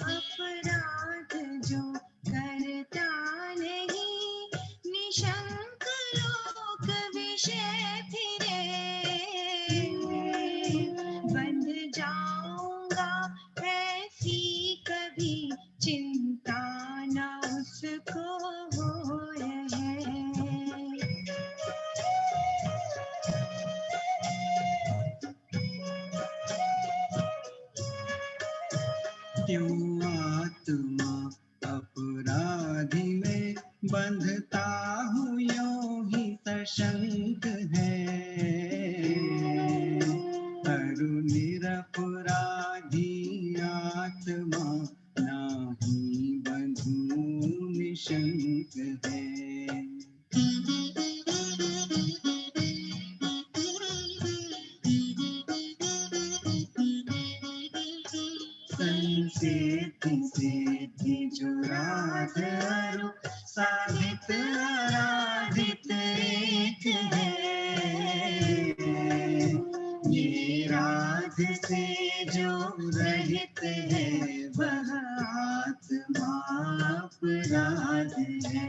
अपराध जो करता नहीं, निशंक लोक विषय फिरे, बंध जाऊंगा ऐसी कभी चिंता न उसको होए है। क्यों आत्मा अपराधी में बंधता हूँ यूं ही सशंक है, अरु निरपराधी आत्मा नाही बंधु निशंक है। सिद्धि जो राध अरु साधित आराधित एक है, ये राध से जो रहित है वह आत्मा अपराध है।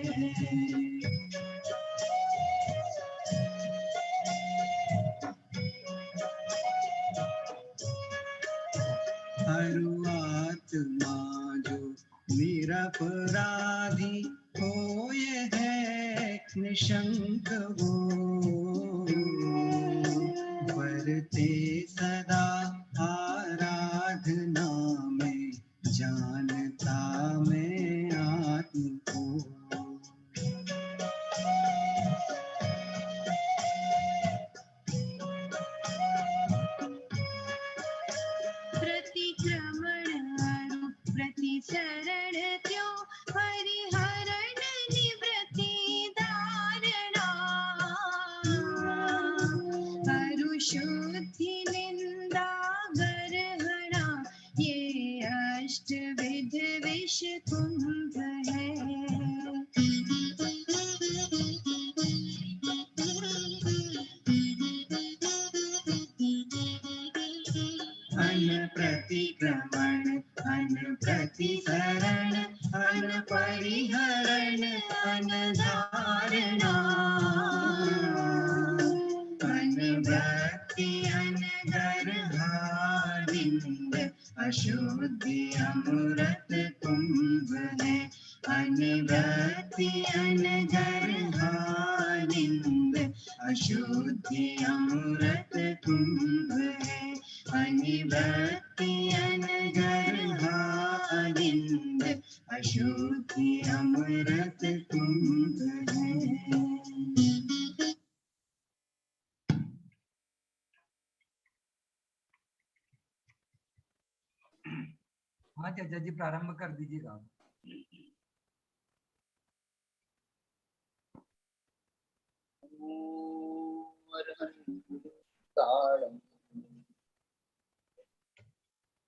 अरु आत्मा जो निरपराधी होए है निशंक वो, वरते सदा आराधना में जानता मैं आत्म को। प्रतिक्रमण अरु प्रतिसरण क्यों, परिहरण निवृत्ति धारणा, अरु शुद्धि निंदा गर्हणा, ये अष्टविध विष कुंभ है। अन प्रतिक्रमण अन प्रतिसरण अन परिहरण अन धारणा, अन भक्ति अन गर्हानिंद अशुद्धि अमृत कुंभ है। अन भक्ति अन गर्हानिंद अशुद्धि अमृत कुंभ है। अनिभक्ति अनगर्हानिंद अशुद्धि अमृत कुंभ है। हाँ चाचा जी प्रारंभ कर दीजिएगा।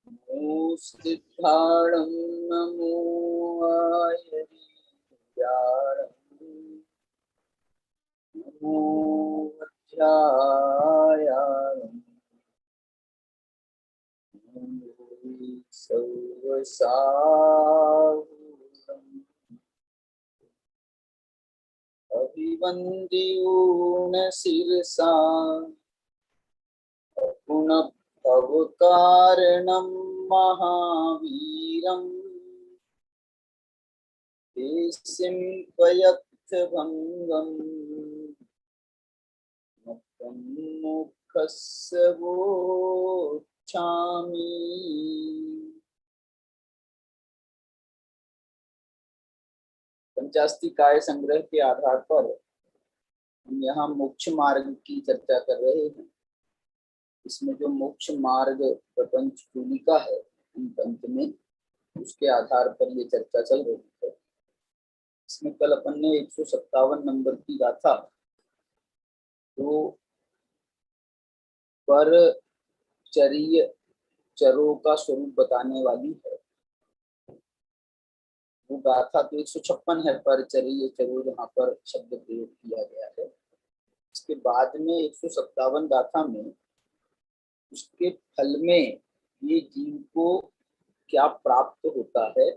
नमो सिद्धाणं नमो आयर्याणं नमो अध्यायाणं नमो सर्वसाहुरम् अभिवन्द्योन शिरसा पुनः अवकारणं महावीरम् देशिं त्वयत्थभङ्गम् मुखस्य वोच्छामि। पंचास्ति काय संग्रह के आधार पर हम यहाँ मोक्ष मार्ग की चर्चा कर रहे हैं। इसमें जो मोक्ष मार्ग प्रपंच टूलिका है अंत में, उसके आधार पर ये चर्चा चल रही है। इसमें कल अपन ने 157 नंबर की गाथा तो परचर्य चरों का स्वरूप बताने वाली है। वो गाथा तो 156 है, परचर्य चरो जहाँ पर शब्द प्रयोग किया गया है। इसके बाद में 157 गाथा में उसके फल में ये जीव को क्या प्राप्त होता है,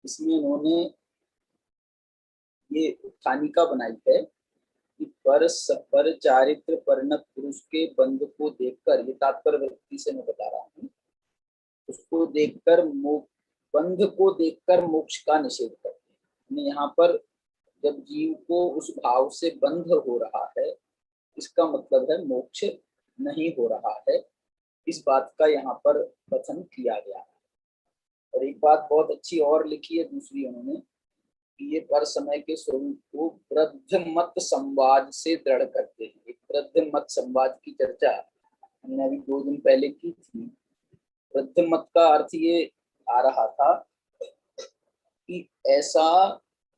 इसमें उन्होंने ये उत्थानिका बनाई है कि पर चारित्र परिणत पुरुष के बंध को देखकर, ये तात्पर्य वृत्ति से मैं बता रहा हूँ, उसको देखकर बंध को देखकर मोक्ष का निषेध करते हैं। यहाँ पर जब जीव को उस भाव से बंध हो रहा है, इसका मतलब है मोक्ष नहीं हो रहा है। इस बात का यहाँ पर कथन किया गया है। और एक बात बहुत अच्छी और लिखी है दूसरी उन्होंने, कि ये पर समय के स्वरूप को वृद्ध मत संवाद से दृढ़ करते हैं। एक वृद्ध मत संवाद की चर्चा हमने अभी 2 दिन पहले की थी। वृद्ध मत का अर्थ ये आ रहा था कि ऐसा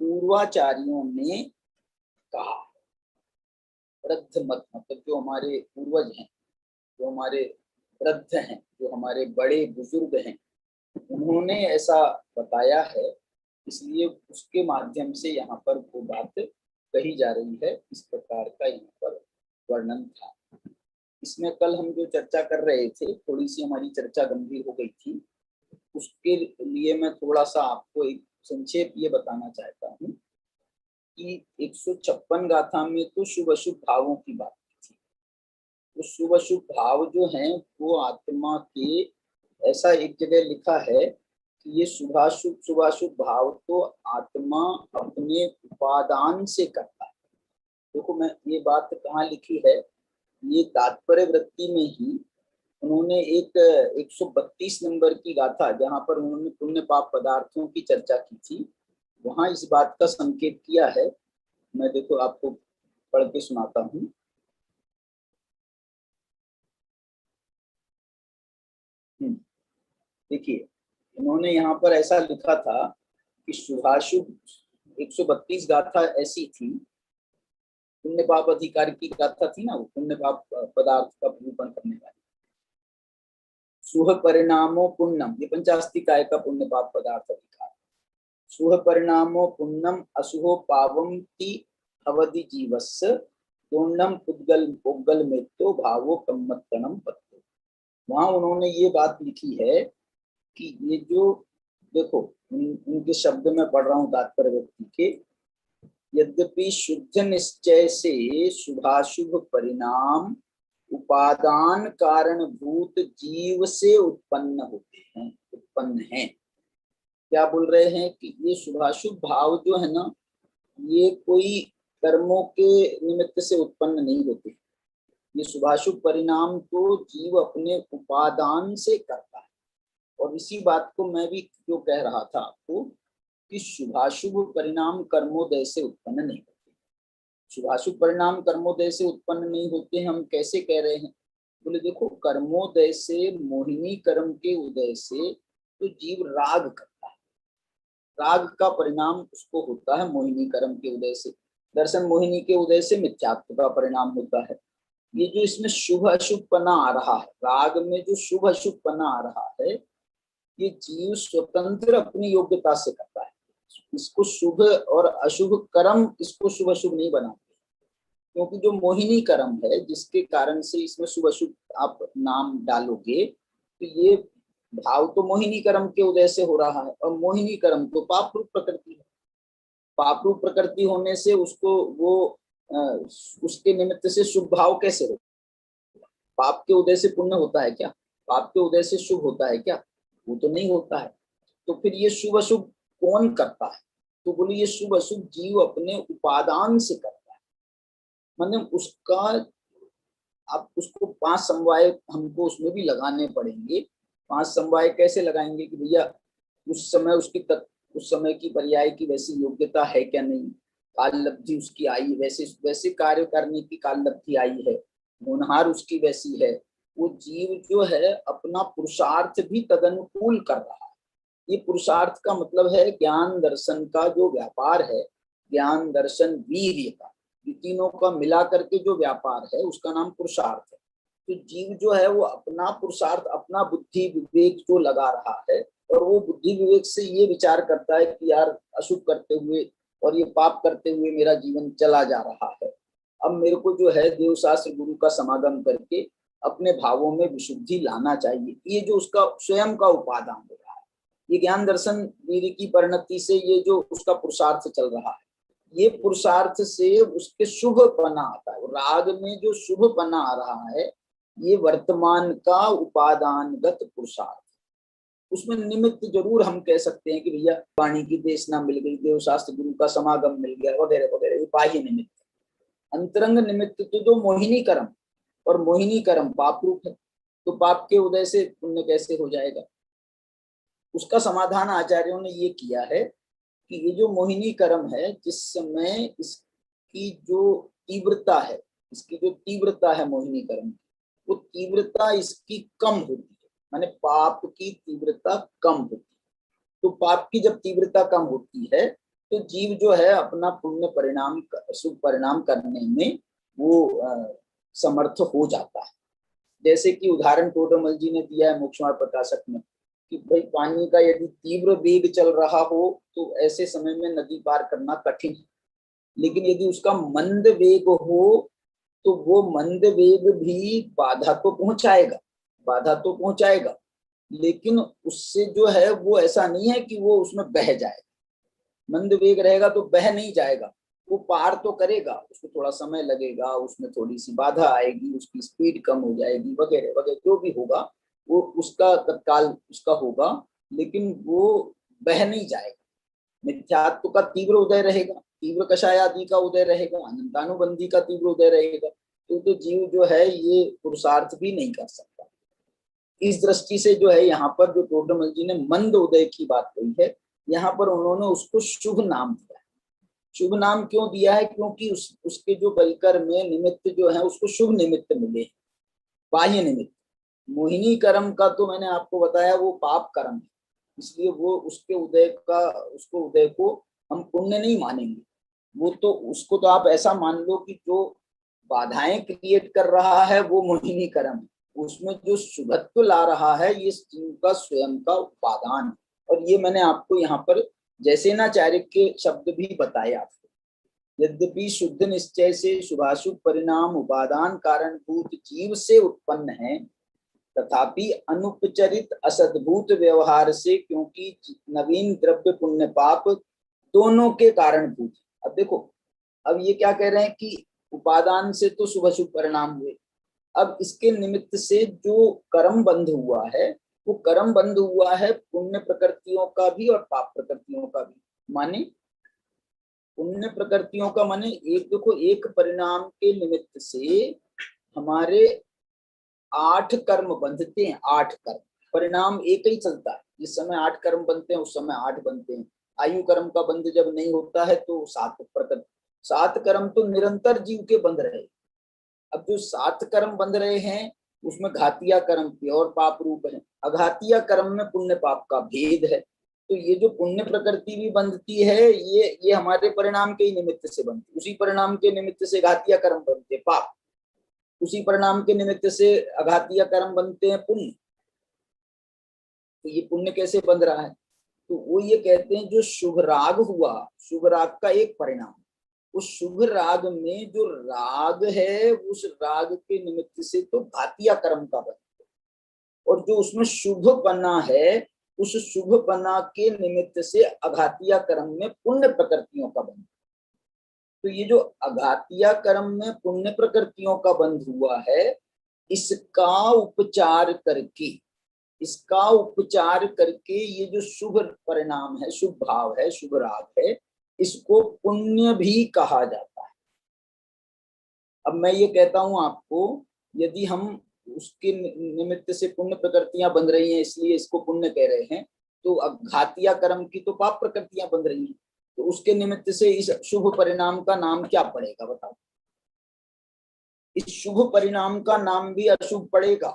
पूर्वाचार्यों ने कहा। वृद्ध मत मतलब जो हमारे पूर्वज हैं, जो हमारे वृद्ध हैं, जो हमारे बड़े बुजुर्ग हैं, उन्होंने ऐसा बताया है, इसलिए उसके माध्यम से यहाँ पर वो बात कही जा रही है। इस प्रकार का यहाँ पर वर्णन था। इसमें कल हम जो चर्चा कर रहे थे, थोड़ी सी हमारी चर्चा गंभीर हो गई थी, उसके लिए मैं थोड़ा सा आपको एक संक्षेप ये बताना चाहता हूँ कि 156 गाथा में तो शुभ अशुभ भावों की बात थी। तो शुभ अशुभ भाव जो हैं वो आत्मा के, ऐसा एक जगह लिखा है कि ये शुभाशुभ भाव तो आत्मा अपने उपादान से करता है। देखो मैं ये बात कहाँ लिखी है, ये तात्पर्य वृत्ति में ही उन्होंने एक 132 नंबर की गाथा, जहां पर उन्होंने पुण्य पाप पदार्थों की चर्चा की थी, वहां इस बात का संकेत किया है। मैं देखो आपको पढ़ के सुनाता हूँ। देखिए उन्होंने यहाँ पर ऐसा लिखा था कि शुभाशुभ 132 गाथा ऐसी थी, पुण्य पाप अधिकार की गाथा थी ना, वो पुण्य पाप पदार्थ का निरूपण करने वाली। सुह परिणामो पुण्यम, ये पंचास्तिकाय का पुण्य पाप पदार्थ अधिकार। सुह परिणामो पुण्यम असुहो पावंती अवधि जीवस्य पूर्णम पुद्गल में तो भावो कम्मत्तनम पत्तो। वहां उन्होंने ये बात लिखी है कि ये जो, देखो उनके शब्द में पढ़ रहा हूँ तात्पर्य व्यक्ति के, यद्यपि शुद्ध निश्चय से शुभाशुभ परिणाम उपादान कारणभूत जीव से उत्पन्न होते हैं, उत्पन्न हैं। क्या बोल रहे हैं कि ये शुभाशुभ भाव जो है ना, ये कोई कर्मों के निमित्त से उत्पन्न नहीं होते। ये शुभाशुभ परिणाम तो जीव अपने उपादान से करता है। और इसी बात को मैं भी क्यों कह रहा था आपको कि शुभाशुभ परिणाम कर्मोदय से उत्पन्न नहीं होते। शुभाशुभ परिणाम कर्मोदय से उत्पन्न नहीं होते, हम कैसे कह रहे हैं? बोले देखो, कर्मोदय से, मोहिनी कर्म के उदय से तो जीव राग करता है, राग का परिणाम उसको होता है मोहिनी कर्म के उदय से। दर्शन मोहिनी के उदय से मिथ्यात्व का परिणाम होता है। ये जो इसमें शुभ अशुभ पना आ रहा है, राग में जो शुभ अशुभ पना आ रहा है, ये जीव स्वतंत्र अपनी योग्यता से करता है। इसको शुभ और अशुभ कर्म इसको शुभ अशुभ नहीं बनाते, क्योंकि जो मोहिनी कर्म है जिसके कारण से इसमें शुभ अशुभ आप नाम डालोगे, तो ये भाव तो मोहिनी कर्म के उदय से हो रहा है। और मोहिनी कर्म तो पाप रूप प्रकृति है। पाप रूप प्रकृति होने से उसको वो उसके निमित्त से शुभ भाव कैसे हो? पाप के उदय से पुण्य होता है क्या? पाप के उदय से शुभ होता है क्या? वो तो नहीं होता है। तो फिर ये शुभ अशुभ कौन करता है? तो बोले ये शुभ अशुभ जीव अपने उपादान से करता है। मतलब उसका, आप उसको 5 समवाय हमको उसमें भी लगाने पड़ेंगे। 5 समवाय कैसे लगाएंगे कि भैया उस समय उसकी उस समय की पर्याय की वैसी योग्यता है क्या नहीं, काल लब्धि उसकी आई, वैसे कार्य करने की काल लब्धि आई है, होनहार उसकी वैसी है। वो जीव जो है अपना पुरुषार्थ भी तदनुकूल कर रहा है। ये पुरुषार्थ का मतलब है ज्ञान दर्शन का जो व्यापार है, ज्ञान दर्शन वीर्य का, ये तीनों का मिला करके जो व्यापार है उसका नाम पुरुषार्थ है। तो जीव जो है वो अपना पुरुषार्थ, अपना बुद्धि विवेक जो लगा रहा है, और वो बुद्धि विवेक से ये विचार करता है कि यार अशुभ करते हुए और ये पाप करते हुए मेरा जीवन चला जा रहा है, अब मेरे को जो है देवशास्त्र गुरु का समागम करके अपने भावों में विशुद्धि लाना चाहिए। ये जो उसका स्वयं का उपादान हो रहा है, ये ज्ञान दर्शन वीर की परिणति से ये जो उसका पुरुषार्थ चल रहा है, ये पुरुषार्थ से उसके शुभ पना आता है। राग में जो शुभ पना आ रहा है, ये वर्तमान का उपादानगत पुरुषार्थ। उसमें निमित्त जरूर हम कह सकते हैं कि भैया वाणी की देशना मिल गई, देवशास्त्र गुरु का समागम मिल गया, वगैरह वगैरह, ये बाह्य निमित्त। अंतरंग निमित्त तो जो मोहिनी कर्म, और मोहिनी कर्म पाप रूप है, तो पाप के उदय से पुण्य कैसे हो जाएगा? उसका समाधान आचार्यों ने ये किया है कि ये जो मोहिनी कर्म है, जिस समय इसकी जो तीव्रता है, इसकी जो तीव्रता है मोहिनी कर्म की, वो तीव्रता इसकी कम होती है, माने पाप की तीव्रता कम होती है। तो पाप की जब तीव्रता कम होती है तो जीव जो है अपना पुण्य परिणाम, शुभ परिणाम करने में वो समर्थ हो जाता है। जैसे कि उदाहरण टोडरमल जी ने दिया है मोक्षमार्ग प्रकाशक में कि भाई पानी का यदि तीव्र वेग चल रहा हो तो ऐसे समय में नदी पार करना कठिन है, लेकिन यदि उसका मंद वेग हो तो वो मंद वेग भी बाधा तो पहुंचाएगा, बाधा तो पहुंचाएगा, लेकिन उससे जो है वो ऐसा नहीं है कि वो उसमें बह जाएगा। मंद वेग रहेगा तो बह नहीं जाएगा, वो पार तो करेगा, उसको थोड़ा समय लगेगा, उसमें थोड़ी सी बाधा आएगी, उसकी स्पीड कम हो जाएगी, वगैरह वगैरह, जो भी होगा वो उसका तत्काल उसका होगा, लेकिन वो बह नहीं जाएगा। मिथ्यात्व का तीव्र उदय रहेगा, तीव्र कषाय आदि का उदय रहेगा, अनंतानुबंधी का तीव्र उदय रहेगा, तो जीव जो है ये पुरुषार्थ भी नहीं कर सकता। इस दृष्टि से जो है यहाँ पर जो टोडरमल जी ने मंद उदय की बात कही है, यहाँ पर उन्होंने उसको शुभ नाम दिया है। शुभ नाम क्यों दिया है? क्योंकि उसके जो परिकर में निमित्त जो है उसको शुभ निमित्त मिले, बाह्य निमित्त। मोहिनी कर्म का तो मैंने आपको बताया वो पाप कर्म है, इसलिए वो उसके उदय को हम पुण्य नहीं मानेंगे। वो तो उसको तो आप ऐसा मान लो कि जो बाधाएं क्रिएट कर रहा है वो मोहिनी कर्म है, उसमें जो शुभत्व ला रहा है ये जीव का स्वयं का उपादान है। और ये मैंने आपको यहाँ पर जैसेनाचार्य के शब्द भी बताए आपको। यद्यपि शुद्ध निश्चय से शुभाशुभ परिणाम उपादान कारणभूत जीव से उत्पन्न है, तथापि अनुपचरित असद्भूत व्यवहार से, क्योंकि नवीन द्रव्य पुण्य पाप दोनों के कारणभूत। अब देखो, अब ये क्या कह रहे हैं कि उपादान से तो शुभ शुभ परिणाम हुए, अब इसके निमित्त से जो कर्म बंध हुआ है वो कर्म बंध हुआ है पुण्य प्रकृतियों का भी और पाप प्रकृतियों का भी। माने पुण्य प्रकृतियों का माने एक देखो, एक परिणाम के निमित्त से हमारे 8 कर्म बंधते हैं, 8 कर्म, परिणाम एक ही चलता है। जिस समय 8 कर्म बनते हैं उस समय 8 बनते हैं। आयु कर्म का बंध जब नहीं होता है तो 7 कर्म तो निरंतर जीव के बंध रहे। अब जो 7 कर्म बंध रहे हैं उसमें घातिया कर्म प्योर पाप रूप है, अघातिया कर्म में पुण्य पाप का भेद है। तो ये जो पुण्य प्रकृति भी बंधती है ये हमारे परिणाम के ही निमित्त से बनती, उसी परिणाम के निमित्त से घातिया कर्म बनते पाप, उसी परिणाम के निमित्त से अघातिया कर्म बनते हैं पुण्य। तो ये पुण्य कैसे बंध रहा है? तो वो ये कहते हैं जो शुभ राग हुआ, शुभ राग का एक परिणाम, उस शुभ राग में जो राग है उस राग के निमित्त से तो घातिया कर्म का बनता है, और जो उसमें शुभ पना है उस शुभ पना के निमित्त से अघातिया कर्म में पुण्य प्रकृतियों का बंध। तो ये जो अघातिया कर्म में पुण्य प्रकृतियों का बंध हुआ है, इसका उपचार करके ये जो शुभ परिणाम है, शुभ भाव है, शुभ राग है, इसको पुण्य भी कहा जाता है। अब मैं ये कहता हूं आपको, यदि हम उसके निमित्त से पुण्य प्रकृतियां बन रही हैं इसलिए इसको पुण्य कह रहे हैं, तो घातिया कर्म की तो पाप प्रकृतियां बन रही हैं, तो उसके निमित्त से इस शुभ परिणाम का नाम क्या पड़ेगा बताओ? इस शुभ परिणाम का नाम भी अशुभ पड़ेगा।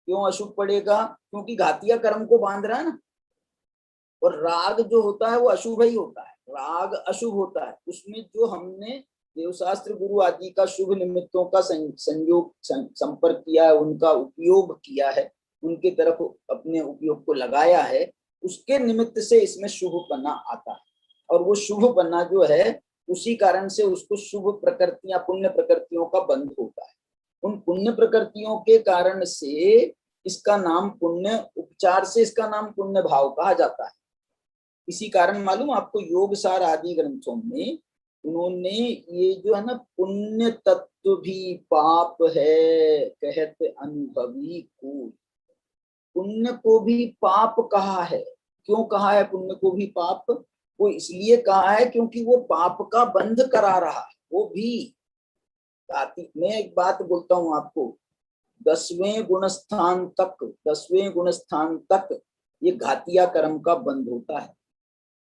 क्यों अशुभ पड़ेगा? क्योंकि घातिया कर्म को बांध रहा है ना, और राग जो होता है वो अशुभ ही होता है, राग अशुभ होता है। उसमें जो हमने देवशास्त्र गुरु आदि का शुभ निमित्तों का संयोग संपर्क किया है, उनका उपयोग किया है, उनके तरफ अपने उपयोग को लगाया है, उसके निमित्त से इसमें शुभ पन्ना आता है। और वो शुभ पन्ना जो है उसी कारण से उसको शुभ प्रकृतियां, पुण्य प्रकृतियों का बंध होता है। उन पुण्य प्रकृतियों के कारण से इसका नाम पुण्य, उपचार से इसका नाम पुण्य भाव कहा जाता है। इसी कारण मालूम आपको योग सार आदि ग्रंथों में उन्होंने ये जो है ना, पुण्य तत्व भी पाप है कहत अनुभवी को, पुण्य को भी पाप कहा है। क्यों कहा है पुण्य को भी पाप? वो इसलिए कहा है क्योंकि वो पाप का बंध करा रहा है। वो भी मैं एक बात बोलता हूं आपको, 10वें गुण स्थान तक ये घातिया कर्म का बंध होता है।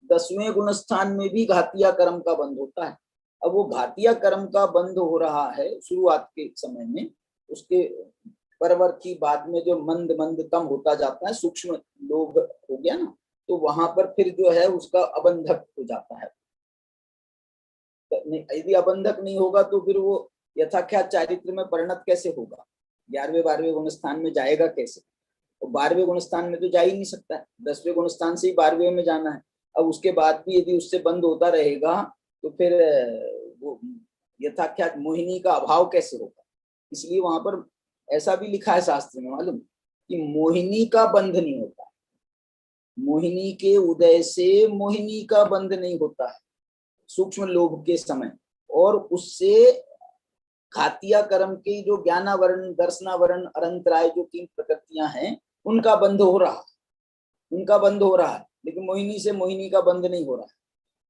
10वें गुण स्थान में भी घातिया कर्म का बंध होता है। अब वो घातिया कर्म का बंध हो रहा है शुरुआत के समय में, उसके परवर्ती बाद में जो मंद मंदतम होता जाता है, सूक्ष्म लोभ हो गया ना, तो वहां पर फिर जो है उसका अबंधक हो जाता है। यदि अबंधक नहीं होगा तो फिर वो यथाख्यात चारित्र में परिणत कैसे होगा? 11वें 12वें गुण स्थान में जाएगा कैसे? और 12वें गुण स्थान में तो जा ही नहीं सकता है, 10वें गुण स्थान से ही 12वें में जाना है। अब उसके बाद भी यदि उससे बंद होता रहेगा तो फिर वो यथाख्यात मोहिनी का अभाव कैसे होगा? इसलिए वहां पर ऐसा भी लिखा है शास्त्र में मालूम, कि मोहिनी का बंध नहीं होता, मोहिनी के उदय से मोहिनी का बंध नहीं होता है सूक्ष्म लोभ के समय, और उससे घातिया कर्म के जो ज्ञानावरण, दर्शनावरण, अरंतराय जो 3 प्रकृतियां हैं उनका बंध हो रहा है, उनका बंध हो रहा है, लेकिन मोहिनी से मोहिनी का बंध नहीं हो रहा है।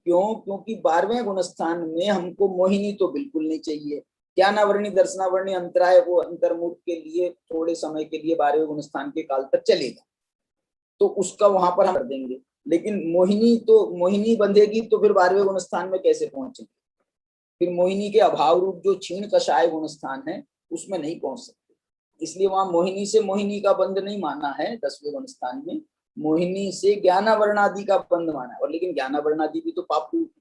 क्यों? क्योंकि 12वें गुण स्थान में हमको मोहिनी तो बिल्कुल नहीं चाहिए। ज्ञानावरणी, दर्शनावरणी, अंतराय वो अंतर्मुख के लिए थोड़े समय के लिए 12वें गुण स्थान के काल तक चलेगा, तो उसका वहां पर हम कर देंगे। लेकिन मोहिनी तो, मोहिनी बंधेगी तो फिर 12वें गुण स्थान में कैसे पहुंचेंगे? फिर मोहिनी के अभाव रूप जो क्षीण कषाय गुण स्थान है उसमें नहीं पहुंच सकते। इसलिए वहां मोहिनी से मोहिनी का बंध नहीं माना है 10वें गुण स्थान में, मोहिनी से ज्ञानावरणादि का बंध माना है। और लेकिन ज्ञानावरणादि भी तो पाप रूप,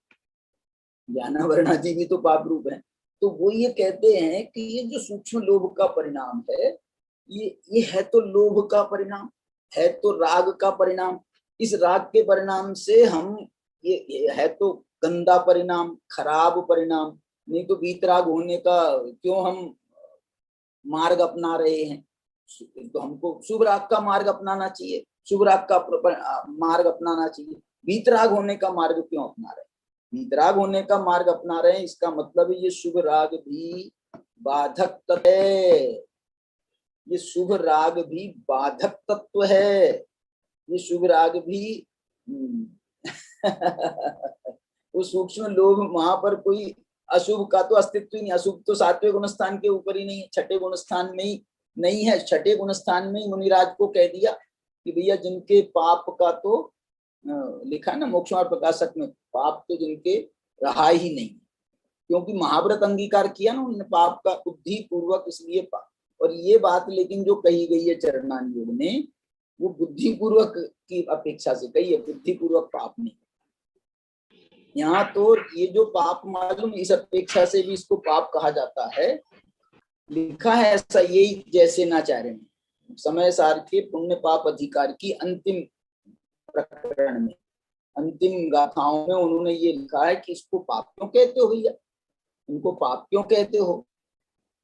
ज्ञानावरणादि भी तो पाप रूप है। तो वो ये कहते हैं कि ये जो सूक्ष्म लोभ का परिणाम है, ये है तो लोभ का परिणाम, है तो राग का परिणाम। इस राग के परिणाम से हम ये है तो गंदा परिणाम, खराब परिणाम। नहीं तो वीतराग होने का क्यों हम मार्ग अपना रहे हैं? तो हमको शुभ राग का मार्ग अपनाना चाहिए, शुभ राग का मार्ग अपनाना चाहिए। वीतराग होने का मार्ग क्यों अपना रहे हैं? वीतराग होने का मार्ग अपना रहे हैं, इसका मतलब ये शुभ राग भी बाधक तत्व है, ये शुभ राग भी बाधक तत्व है, ये शुभ राग भी वो सूक्ष्म लोभ, वहां पर कोई अशुभ का तो अस्तित्व ही नहीं। अशुभ तो 7वें गुण स्थान के ऊपर ही नहीं है, 6ठे गुण स्थान में ही नहीं है। 6ठे गुण स्थान में ही मुनिराज को कह दिया कि भैया जिनके पाप का तो लिखा है ना मोक्ष मार्ग प्रकाशक में, पाप तो जिनके रहा ही नहीं, क्योंकि महाव्रत अंगीकार किया ना उन्होंने पाप का बुद्धि पूर्वक, इसलिए पाप। और ये बात लेकिन जो कही गई है चरणान योग ने, वो बुद्धि पूर्वक की अपेक्षा से कही है, बुद्धि पूर्वक पाप नहीं। यहाँ तो ये जो पाप मालूम, इस अपेक्षा से भी इसको पाप कहा जाता है। लिखा है ऐसा यही जैसे नाचार्य में समय सार के पुण्य पाप अधिकार की अंतिम प्रकरण में, अंतिम गाथाओं में उन्होंने ये लिखा है कि इसको पाप क्यों कहते हो भैया, इनको पाप क्यों कहते हो?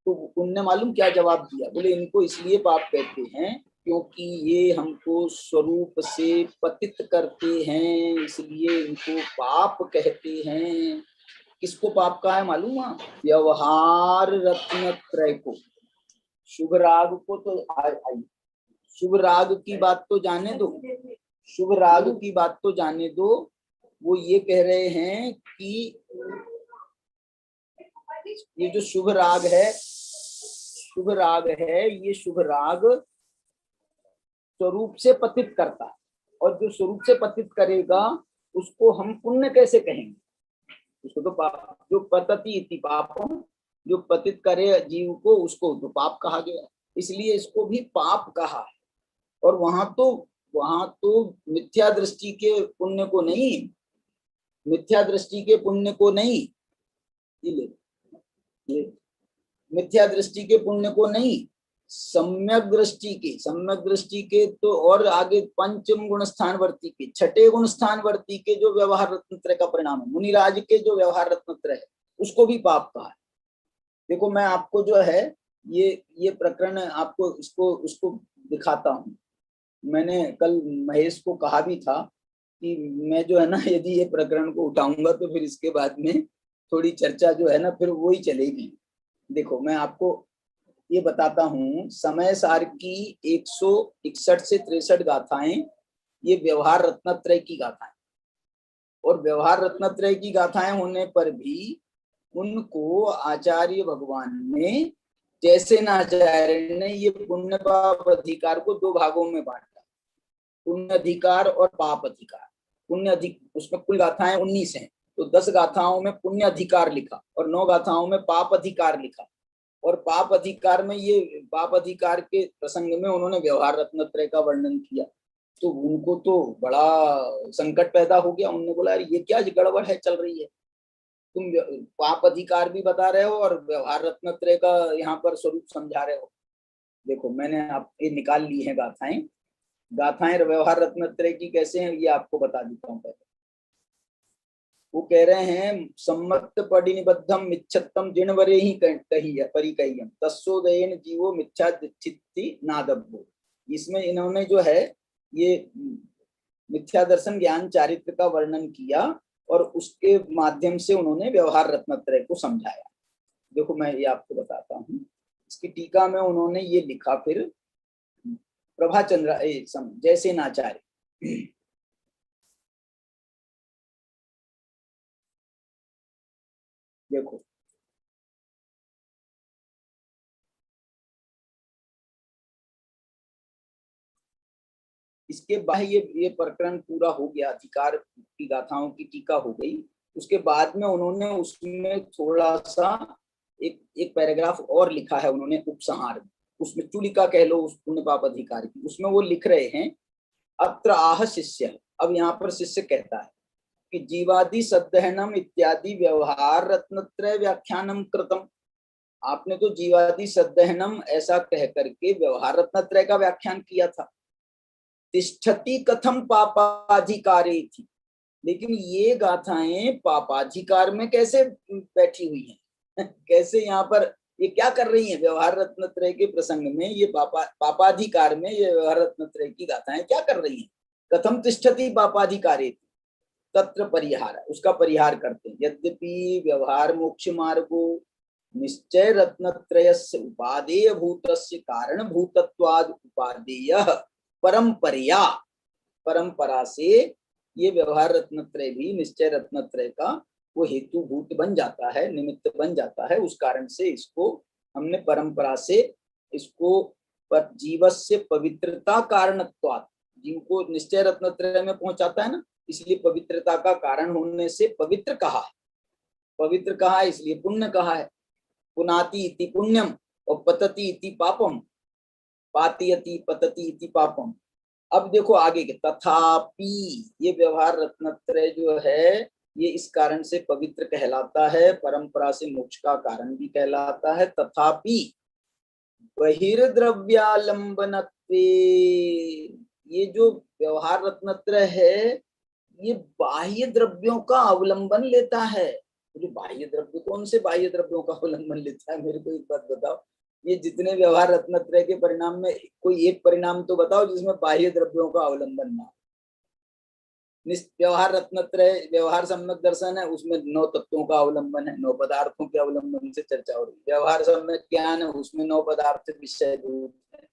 तो उनने मालूम क्या जवाब दिया? बोले इनको इसलिए पाप कहते हैं क्योंकि ये हमको स्वरूप से पतित करते हैं, इसलिए इनको पाप कहते हैं। किसको पाप कहा है मालूम? व्यवहार रत्न त्रय को, शुभ राग को तो आई, शुभ राग की बात तो जाने दो, शुभ राग की बात तो जाने दो। वो ये कह रहे हैं कि ये जो शुभ राग है, शुभ राग है, ये शुभ राग स्वरूप से पतित करता है, और जो स्वरूप से पतित करेगा उसको हम पुण्य कैसे कहेंगे? उसको तो पाप, जो पतति इति पापम, जो पतित करे जीव को उसको तो पाप कहा गया, इसलिए इसको भी पाप कहा है। और वहां तो मिथ्या दृष्टि के पुण्य को नहीं, मिथ्या दृष्टि के पुण्य को नहीं, मिथ्या दृष्टि के पुण्य को नहीं, सम्यक दृष्टि के तो और आगे पंचम गुण स्थान वर्ती के, छठे गुण स्थान वर्ती के जो व्यवहार रत्नत्रय का परिणाम है, मुनिराज के जो व्यवहार रत्नत्रय है उसको भी पाप कहा है। देखो मैं आपको जो है ये प्रकरण आपको इसको उसको दिखाता हूँ। मैंने कल महेश को कहा भी था कि मैं जो है ना यदि ये प्रकरण को उठाऊंगा तो फिर इसके बाद में थोड़ी चर्चा जो है ना फिर वो ही चलेगी। देखो मैं आपको ये बताता हूँ, समय सार की 161 से 63 गाथाएं ये व्यवहार रत्नत्रय की गाथाएं, और व्यवहार रत्नत्रय की गाथाएं होने पर भी उनको आचार्य भगवान ने जैसे नाचार्य ने ये पुण्य पाप अधिकार को दो भागों में बांटा, पुण्य अधिकार और पाप अधिकार। पुण्य उसमें कुल गाथाएं 19 हैं, तो 10 गाथाओं में पुण्य अधिकार लिखा और 9 गाथाओं में पाप अधिकार लिखा। और पाप अधिकार में ये पाप अधिकार के प्रसंग में उन्होंने व्यवहार रत्नत्रय का वर्णन किया, तो उनको तो बड़ा संकट पैदा हो गया। उन्होंने बोला ये क्या गड़बड़ है चल रही है, तुम पाप अधिकार भी बता रहे हो और व्यवहार रत्नत्रय का यहाँ पर स्वरूप समझा रहे हो। देखो मैंने आप ये निकाल ली है गाथाएं व्यवहार रत्नत्रय की कैसे हैं ये आपको बता देता हूँ। पहले वो कह रहे हैं सम्मत पडिनिबद्धम मिच्छत्तम जिणवरे ही कही परिकह्यम तस्सोदयेन जीवो मिच्छा चित्ति नादब्बो। इसमें इन्होंने जो है ये मिथ्या दर्शन ज्ञान चारित्र का वर्णन किया और उसके माध्यम से उन्होंने व्यवहार रत्नत्रय को समझाया। देखो मैं ये आपको बताता हूँ, इसकी टीका में उन्होंने ये लिखा, फिर प्रभाचंद्र जैसे नाचार्य देखो इसके बाद ये प्रकरण पूरा हो गया, अधिकार की गाथाओं की टीका हो गई। उसके बाद में उन्होंने उसमें थोड़ा सा एक पैराग्राफ और लिखा है उन्होंने उपसंहार, उसमें चुलिका कह लो उस पुण्य पाप अधिकार की। उसमें वो लिख रहे हैं अत्र आह शिष्य, अब यहाँ पर शिष्य कहता है कि जीवादि सदहनम इत्यादि व्यवहार रत्नत्रय व्याख्यानम कृतम। आपने तो जीवादि सदहनम ऐसा कह करके व्यवहार रत्नत्रय का व्याख्यान किया था। तिष्ठति कथम पापाधिकारे थी, लेकिन ये गाथाएं पापाधिकार में कैसे बैठी हुई हैं कैसे यहाँ पर ये क्या कर रही हैं? व्यवहार रत्नत्रय के प्रसंग में ये पापाधिकार में ये व्यवहार रत्नत्रय की गाथाएं क्या कर रही हैं? कथम तिष्ठति पापाधिकारे थी तत्र परिहार, उसका परिहार करते हैं। यद्यपि व्यवहार मोक्ष मार्गो निश्चय रत्नत्रयस्य उपादेय भूतस्य कारण भूतत्वाद उपादेय परंपरा से ये व्यवहार रत्नत्रय भी निश्चय रत्नत्रय का वो हेतु भूत बन जाता है, निमित्त बन जाता है। उस कारण से इसको हमने परंपरा से इसको जीवस्य पवित्रता कारणत्वात्, जीव को निश्चय रत्नत्रय में पहुंचाता है ना, इसलिए पवित्रता का कारण होने से पवित्र कहा है। पवित्र कहा है इसलिए पुण्य कहा है। पुनाति इति पुण्यम और पतति इति पापम, पातियति पतति इति पापम। अब देखो आगे के, तथापि ये व्यवहार रत्नत्रय जो है ये इस कारण से पवित्र कहलाता है, परंपरा से मोक्ष का कारण भी कहलाता है। तथापि बहिर्द्रव्यालंबनत्वे, ये जो व्यवहार रत्नत्रय है ये बाह्य द्रव्यों का अवलंबन लेता है। जो बाह्य द्रव्य, कौन से बाह्य द्रव्यों का अवलंबन लेता है? मेरे को एक बात बताओ, ये जितने व्यवहार रत्नत्रय के परिणाम में कोई एक परिणाम तो बताओ जिसमें बाह्य द्रव्यों का अवलंबन ना हो। व्यवहार रत्नत्रय व्यवहार सम्यक दर्शन है, उसमें 9 तत्वों का अवलंबन है, 9 पदार्थों के अवलंबन से चर्चा हो रही है। व्यवहार सम्यक ज्ञान है, उसमें 9 पदार्थ विषय भूत है।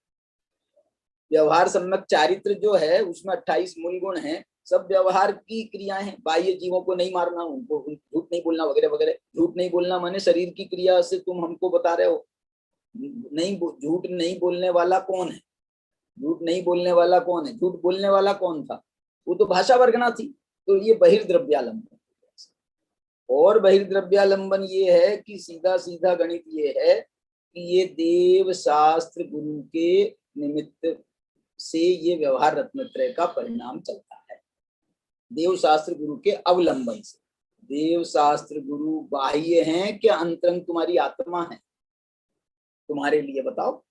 व्यवहार सम्यक चारित्र जो है उसमें 28 मूल गुण है, सब व्यवहार की क्रियाएं हैं। बाह्य जीवों को नहीं मारना, उनको झूठ नहीं बोलना वगैरह वगैरह। झूठ नहीं बोलना माने शरीर की क्रिया से तुम हमको बता रहे हो नहीं, झूठ नहीं बोलने वाला कौन है? झूठ नहीं बोलने वाला कौन है? झूठ बोलने वाला कौन था? वो तो भाषा वर्गना थी। तो ये बहिर्द्रव्यालंबन, और बहिर्द्रव्यालंबन ये है कि सीधा सीधा गणित ये है कि ये देव शास्त्र गुरु के निमित्त से ये व्यवहार रत्नत्रय का परिणाम चलता है। देव शास्त्र गुरु के अवलंबन से। देव शास्त्र गुरु बाह्य हैं क्या अंतरंग तुम्हारी आत्मा है? तुम्हारे लिए बताओ,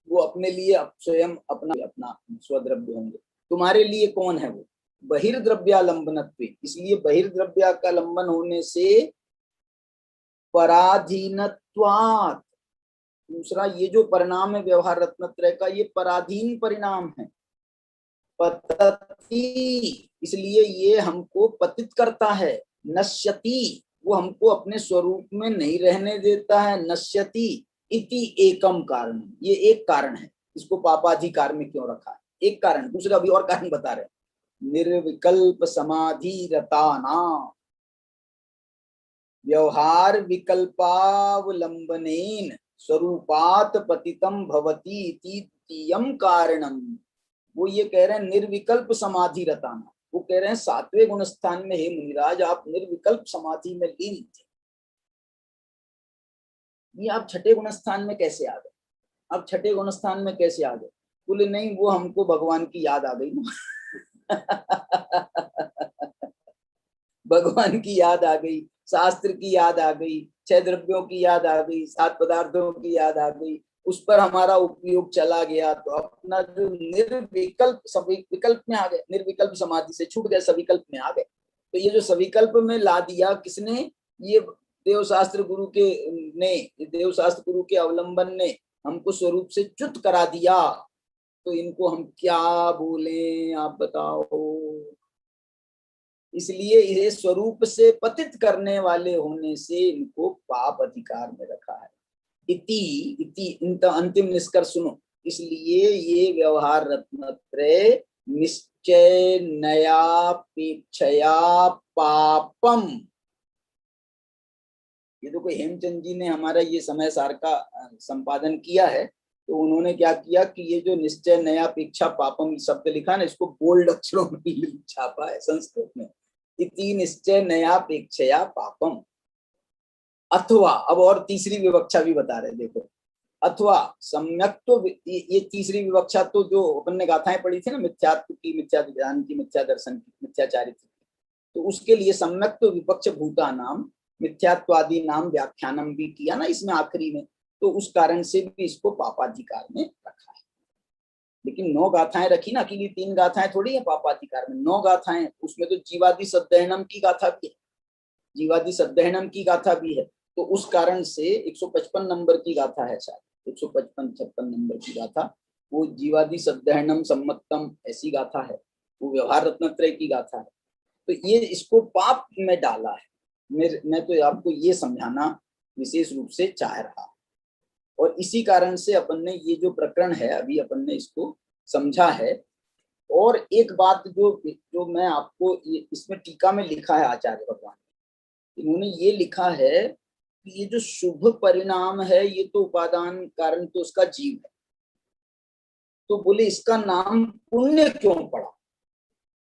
वो अपने लिए स्वयं अपना अपना स्वद्रव्य होंगे। तुम्हारे लिए कौन है वो? बहिर्द्रव्यालंबनत्व, इसलिए बहिर्द्रव्यालंबन होने से पराधीनत्वात्, दूसरा ये जो परिणाम है व्यवहार रत्नत्रय का, ये पराधीन परिणाम है। पतति, इसलिए ये हमको पतित करता है। नश्यति, वो हमको अपने स्वरूप में नहीं रहने देता है। नश्यति इति एकम कारण, ये एक कारण है। इसको पापाधिकार में क्यों रखा है? एक कारण, दूसरा भी और कारण बता रहे। निर्विकल्प समाधि रतानां व्यवहार विकल्पावलंबनेन स्वरूपात पतितम भवति इति द्वितीयम कारणम। वो ये कह रहे हैं निर्विकल्प समाधि रताना, वो कह रहे हैं 7वें गुण स्थान में हे मुनिराज आप निर्विकल्प समाधि में लीन थे, ये आप 6ठे गुण स्थान में कैसे आ गए? आप 6ठे गुण स्थान में कैसे आ गए? बोले नहीं, वो हमको भगवान की याद आ गई ना। भगवान की याद आ गई, शास्त्र की याद आ गई, 6 द्रव्यों की याद आ गई, 7 पदार्थों की याद आ गई, उस पर हमारा उपयोग चला गया, तो अपना जो निर्विकल्प विकल्प में आ गए, निर्विकल्प समाधि से छूट गए, सविकल्प में आ गए। तो ये जो सविकल्प में ला दिया किसने? ये देवशास्त्र गुरु के ने, देवशास्त्र गुरु के अवलंबन ने हमको स्वरूप से च्युत करा दिया। तो इनको हम क्या बोले, आप बताओ? इसलिए ये स्वरूप से पतित करने वाले होने से इनको पाप अधिकार में रखा है। इति अंतिम निष्कर्ष सुनो। इसलिए ये व्यवहार रत्नत्रय निश्चय नयापेक्षया पापम, ये तो कोई हेमचंद जी ने हमारा ये समय सार का संपादन किया है, तो उन्होंने क्या किया कि ये जो निश्चय नयापेक्षा पापम शब्द लिखा ना, इसको बोल्ड अक्षरों में छापा है संस्कृत में। इति निश्चय नयापेक्षया पापम, अथवा, अब और तीसरी विवक्षा भी बता रहे, देखो, अथवा सम्यक, तो ये तीसरी विवक्षा तो जो अपन ने गाथाएं पढ़ी थी ना, मिथ्यात्व की, मिथ्या ज्ञान की, मिथ्या दर्शन की, मिथ्याचारित्र की, तो उसके लिए सम्यक तो विपक्ष भूता नाम मिथ्यात्वादि नाम व्याख्यानम भी किया ना इसमें आखिरी में, तो उस कारण से भी इसको पापाधिकार में रखा है। लेकिन 9 गाथाएं रखी ना, अकेली 3 गाथाएं थोड़ी है पापाधिकार में, 9 गाथाएं, उसमें तो जीवादि सद्दहनम की गाथा भी है, जीवादि सद्दहनम की गाथा भी है, तो उस कारण से 155 नंबर की गाथा है, शायद 155-56 नंबर की गाथा, वो जीवादि सद्दहनम सम्मतम ऐसी गाथा है, वो व्यवहार रत्नत्रय की गाथा है। तो ये इसको पाप में डाला है। मैं तो आपको ये समझाना विशेष रूप से चाह रहा, और इसी कारण से अपन ने ये जो प्रकरण है अभी अपन ने इसको समझा है। और एक बात जो मैं आपको इसमें टीका में लिखा है आचार्य भगवान, इन्होंने ये लिखा है कि ये जो शुभ परिणाम है ये तो उपादान कारण तो उसका जीव है, तो बोले इसका नाम पुण्य क्यों पड़ा?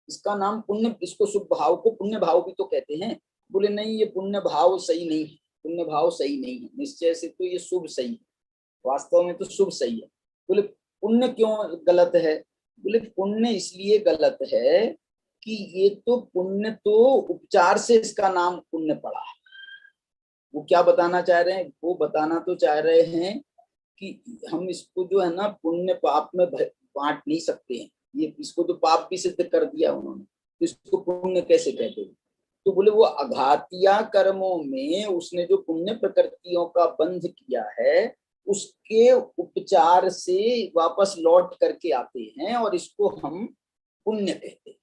इसका नाम पुण्य, इसको शुभ भाव को पुण्य भाव भी तो कहते हैं। बोले नहीं, ये पुण्य भाव सही नहीं है, पुण्य भाव सही नहीं है, निश्चय से तो ये शुभ सही है, वास्तव में तो शुभ सही है। बोले पुण्य क्यों गलत है? बोले पुण्य इसलिए गलत है कि ये तो पुण्य तो उपचार से इसका नाम पुण्य पड़ा है। वो क्या बताना चाह रहे हैं? वो बताना तो चाह रहे हैं कि हम इसको जो है ना पुण्य पाप में बांट नहीं सकते हैं, ये इसको तो पाप भी सिद्ध कर दिया उन्होंने, तो इसको पुण्य कैसे कहते हैं? तो बोले वो अघातिया कर्मों में उसने जो पुण्य प्रकृतियों का बंध किया है उसके उपचार से वापस लौट करके आते हैं, और इसको हम पुण्य कहते हैं,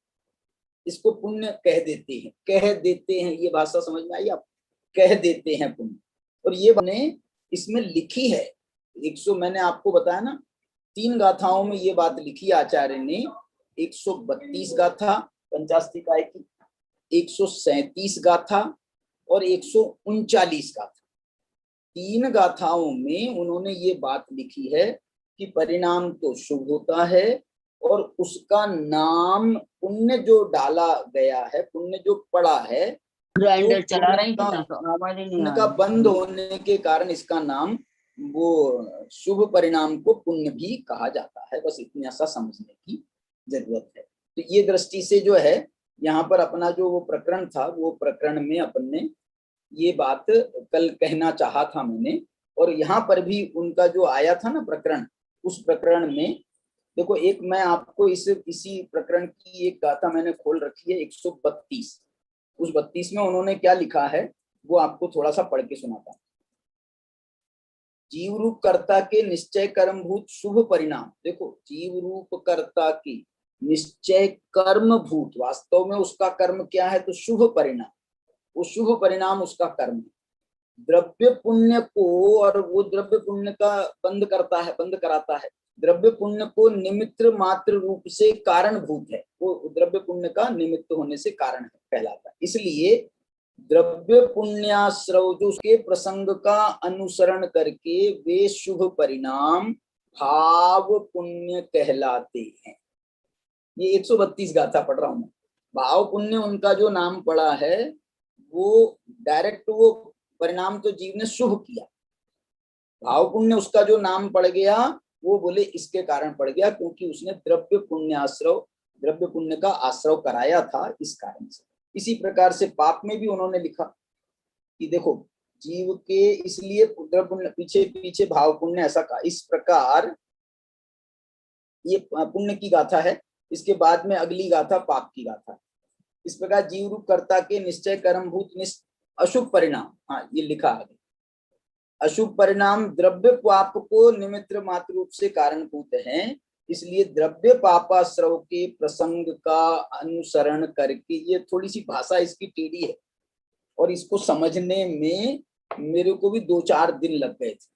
इसको पुण्य कह देते हैं। ये भाषा समझ में आई आप? कह देते हैं पुण्य। और ये मैंने इसमें लिखी है 100, मैंने आपको बताया ना 3 गाथाओं में ये बात लिखी आचार्य ने, 132 गाथा पंचास्तिकाय की, 137 गाथा और 139 गाथा, 3 गाथाओं में उन्होंने ये बात लिखी है कि परिणाम तो शुभ होता है, और उसका नाम पुण्य जो डाला गया है, पुण्य जो पड़ा है, ग्राइंडर चला रही थी पुण्य ना तो आवाज ही नहीं आ का रही। बंद होने के कारण इसका नाम, वो शुभ परिणाम को पुण्य भी कहा जाता है। बस इतना सा समझने की जरूरत है। तो ये दृष्टि से जो है यहाँ पर अपना जो वो प्रकरण था, वो प्रकरण में अपन ने ये बात कल कहना चाहा था मैंने, और यहाँ पर भी उनका जो आया था ना प्रकरण, उस प्रकरण में देखो, एक मैं आपको इसी प्रकरण की एक गाथा मैंने खोल रखी है 132। उस 32 में उन्होंने क्या लिखा है वो आपको थोड़ा सा पढ़ के सुनाता हूं। जीव रूप कर्ता के निश्चय कर्मभूत शुभ परिणाम। देखो, जीव रूप कर्ता की निश्चय कर्मभूत, वास्तव में उसका कर्म क्या है, तो शुभ परिणाम। वो शुभ परिणाम उसका कर्म है। द्रव्य पुण्य को, और वो द्रव्य पुण्य का बंद कराता है। द्रव्य पुण्य को निमित्त मात्र रूप से कारणभूत है। वो द्रव्य पुण्य का निमित्त होने से कारण है, कहलाता है। इसलिए द्रव्य पुण्याश्रव जो उसके प्रसंग का अनुसरण करके वे शुभ परिणाम भाव पुण्य कहलाते हैं। ये 132 गाथा पढ़ रहा हूं मैं। भाव पुण्य उनका जो नाम पड़ा है वो डायरेक्ट वो परिणाम तो जीव ने शुभ किया। भाव पुण्य उसका जो नाम पड़ गया वो बोले इसके कारण पड़ गया क्योंकि उसने द्रव्य पुण्य का आश्रव कराया था, इस कारण से। इसी प्रकार से पाप में भी उन्होंने लिखा कि देखो, जीव के इसलिए द्रव्य पुण्य पीछे पीछे भाव पुण्य ऐसा कहा। इस प्रकार ये पुण्य की गाथा है। इसके बाद में अगली गाथा पाप की गाथा। इस प्रकार जीव रूप कर्ता के निश्चय कर्मभूत अशुभ परिणाम, हाँ ये लिखा आगे, अशुभ परिणाम द्रव्य पाप को निमित्त मात्र रूप से कारणभूत हैं। इसलिए द्रव्य पापाश्रव के प्रसंग का अनुसरण करके, ये थोड़ी सी भाषा इसकी टेढ़ी है और इसको समझने में मेरे को भी 2-4 दिन लग गए थे।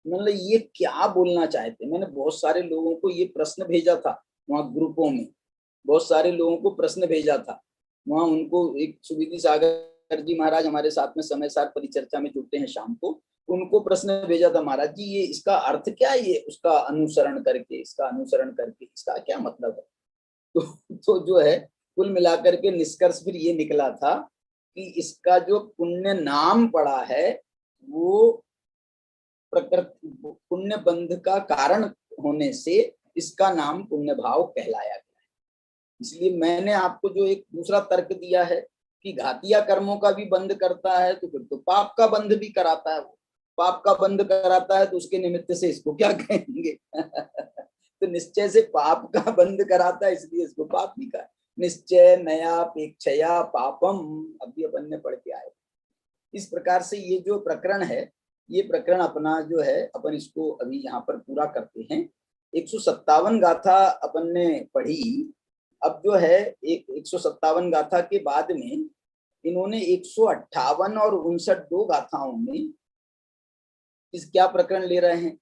मतलब ये क्या बोलना चाहते। मैंने बहुत सारे लोगों को ये प्रश्न भेजा था, वहाँ ग्रुपों में बहुत सारे लोगों को प्रश्न भेजा था। वहाँ उनको एक सुविधि सागर जी महाराज हमारे साथ में समय सार परिचर्चा में जुड़ते हैं शाम को, उनको प्रश्न भेजा था, महाराज जी ये इसका अर्थ क्या है, ये उसका अनुसरण करके इसका क्या मतलब है। तो जो है कुल मिलाकर के निष्कर्ष फिर ये निकला था कि इसका जो पुण्य नाम पड़ा है वो प्रकृति पुण्य बंध का कारण होने से इसका नाम पुण्य भाव कहलाया गया है। इसलिए मैंने आपको जो एक दूसरा तर्क दिया है कि घातिया कर्मों का भी बंध करता है तो फिर तो पाप का बंध भी कराता है। वो पाप का बंध कराता है तो उसके निमित्त से इसको क्या कहेंगे तो निश्चय से पाप का बंध कराता है इसलिए इसको पाप भी कहा। निश्चय नयापेक्षया पापम, अभी अपन ने पढ़ के आए। इस प्रकार से ये जो प्रकरण है, ये प्रकरण अपना जो है अपन इसको अभी यहाँ पर पूरा करते हैं। 157 गाथा अपन ने पढ़ी। अब जो है 157 गाथा के बाद में इन्होंने 158 और 59 दो गाथाओं में इस क्या प्रकरण ले रहे हैं,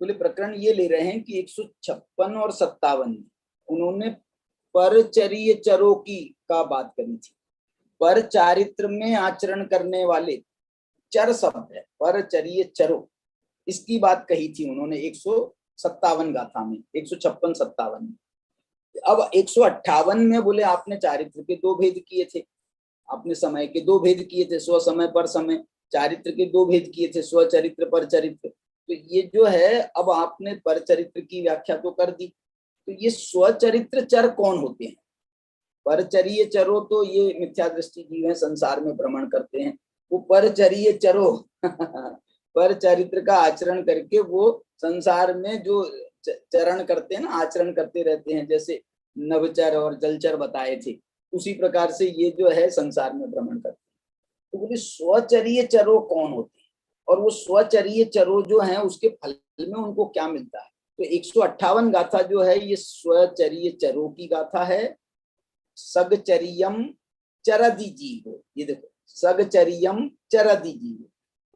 बोले प्रकरण ये ले रहे हैं कि 156 और 57 में उन्होंने परचर्य चरों की का बात करी थी। पर चारित्र में आचरण करने वाले चर शब्द है, परचर्य चरो, इसकी बात कही थी उन्होंने 157 गाथा में, 156-57 में। अब 158 में बोले आपने चारित्र के 2 भेद किए थे, आपने समय के 2 भेद किए थे, स्व समय पर समय। चारित्र के 2 भेद किए थे, स्वचरित्र पर चरित्र। तो ये जो है अब आपने पर चरित्र की व्याख्या तो कर दी, तो ये स्वचरित्र चर कौन होते हैं। परचर्य चरो तो ये मिथ्या दृष्टि जीव है, संसार में भ्रमण करते हैं। वो परचर्य चरो पर चरित्र का आचरण करके वो संसार में जो चरण करते हैं ना, आचरण करते रहते हैं, जैसे नवचर और जलचर बताए थे, उसी प्रकार से ये जो है संसार में भ्रमण करते हैं। तो बोले स्वचर्य चरो कौन होते हैं और वो स्वचर्य चरो जो है उसके फल में उनको क्या मिलता है। तो 158 गाथा जो है ये स्वचर्य चरो की गाथा है। सगचरियम चरदि जीव, ये देखो सगचरियम चरदि जीव,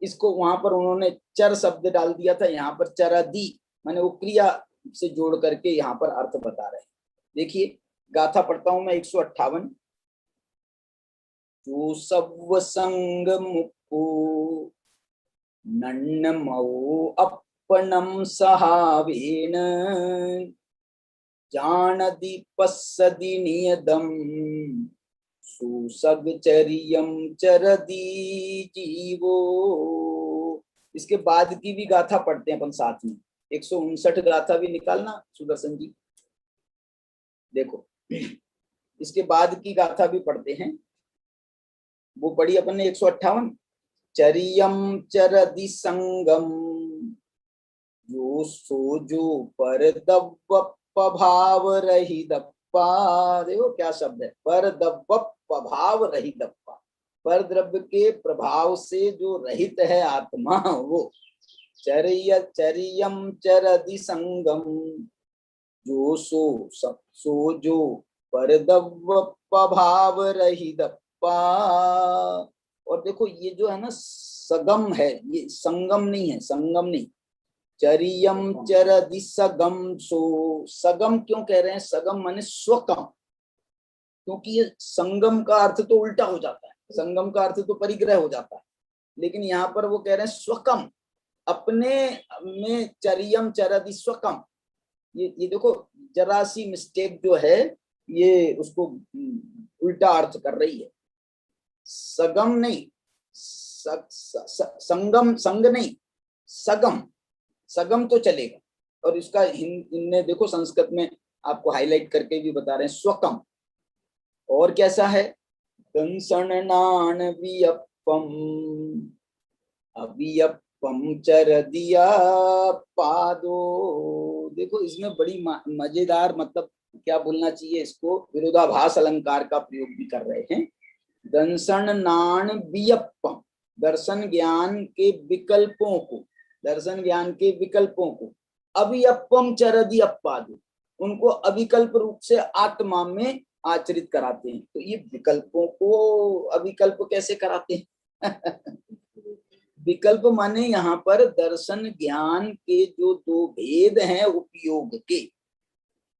इसको वहां पर उन्होंने चर शब्द डाल दिया था, यहाँ पर चरदि माने वो क्रिया से जोड़ करके यहाँ पर अर्थ बता रहे हैं। देखिए गाथा पढ़ता हूं मैं 158। जो सव संग मुक्को नन्नमो अपनम सहावेन जानदि पस्सदि नियदम सुसगचर्यम चरदि जीवो। इसके बाद की भी गाथा पढ़ते हैं अपन साथ में। 159 गाथा भी निकालना सुदर्शन जी, देखो इसके बाद की गाथा भी पढ़ते हैं। वो पढ़ी अपन ने 158। चरियम चरदि संगम जो सो जो पर दव्वप भाव रहिदप्पा। देखो क्या शब्द है, पर दव्वप भाव रहिदप्पा। पर द्रव्य के प्रभाव से जो रहित है आत्मा, वो चरियम चरदि संगम, जो सो जो पर दव्वप भाव रहिदप्पा। और देखो ये जो है ना सगम है, ये संगम नहीं है, संगम नहीं। चरियम चरदि सगम, सो सगम क्यों कह रहे हैं? सगम माने स्वकम, क्योंकि ये संगम का अर्थ तो उल्टा हो जाता है, संगम का अर्थ तो परिग्रह हो जाता है, लेकिन यहाँ पर वो कह रहे हैं स्वकम, अपने में चरियम चरदि स्वकम। ये देखो जरा सी मिस्टेक जो है ये उसको उल्टा अर्थ कर रही है। सगम नहीं, संगम, संग नहीं, सगम, सगम तो चलेगा। और इसका इनने देखो संस्कृत में आपको हाईलाइट करके भी बता रहे हैं, स्वकम। और कैसा है? दंसनान वियप्पम, अवियप्पम चर दिया पादो। देखो इसमें बड़ी मजेदार, मतलब क्या बोलना चाहिए इसको, विरोधाभास अलंकार का प्रयोग भी कर रहे हैं। दंसन नान वियप्पम, दर्शन ज्ञान के विकल्पों को, दर्शन ज्ञान के विकल्पों को अवियप्पम चरदि अप्पादो, उनको अविकल्प रूप से आत्मा में आचरित कराते हैं। तो ये विकल्पों को अविकल्प कैसे कराते हैं? विकल्प माने यहाँ पर दर्शन ज्ञान के जो दो भेद हैं उपयोग के,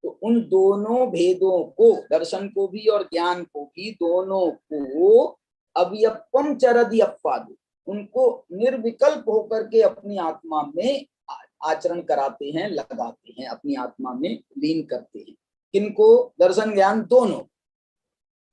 तो उन दोनों भेदों को, दर्शन को भी और ज्ञान को भी, दोनों को अवियप्पम चरदि अप्पादो, उनको निर्विकल्प होकर के अपनी आत्मा में आचरण कराते हैं, लगाते हैं, अपनी आत्मा में लीन करते हैं। किनको? दर्शन ज्ञान दोनों।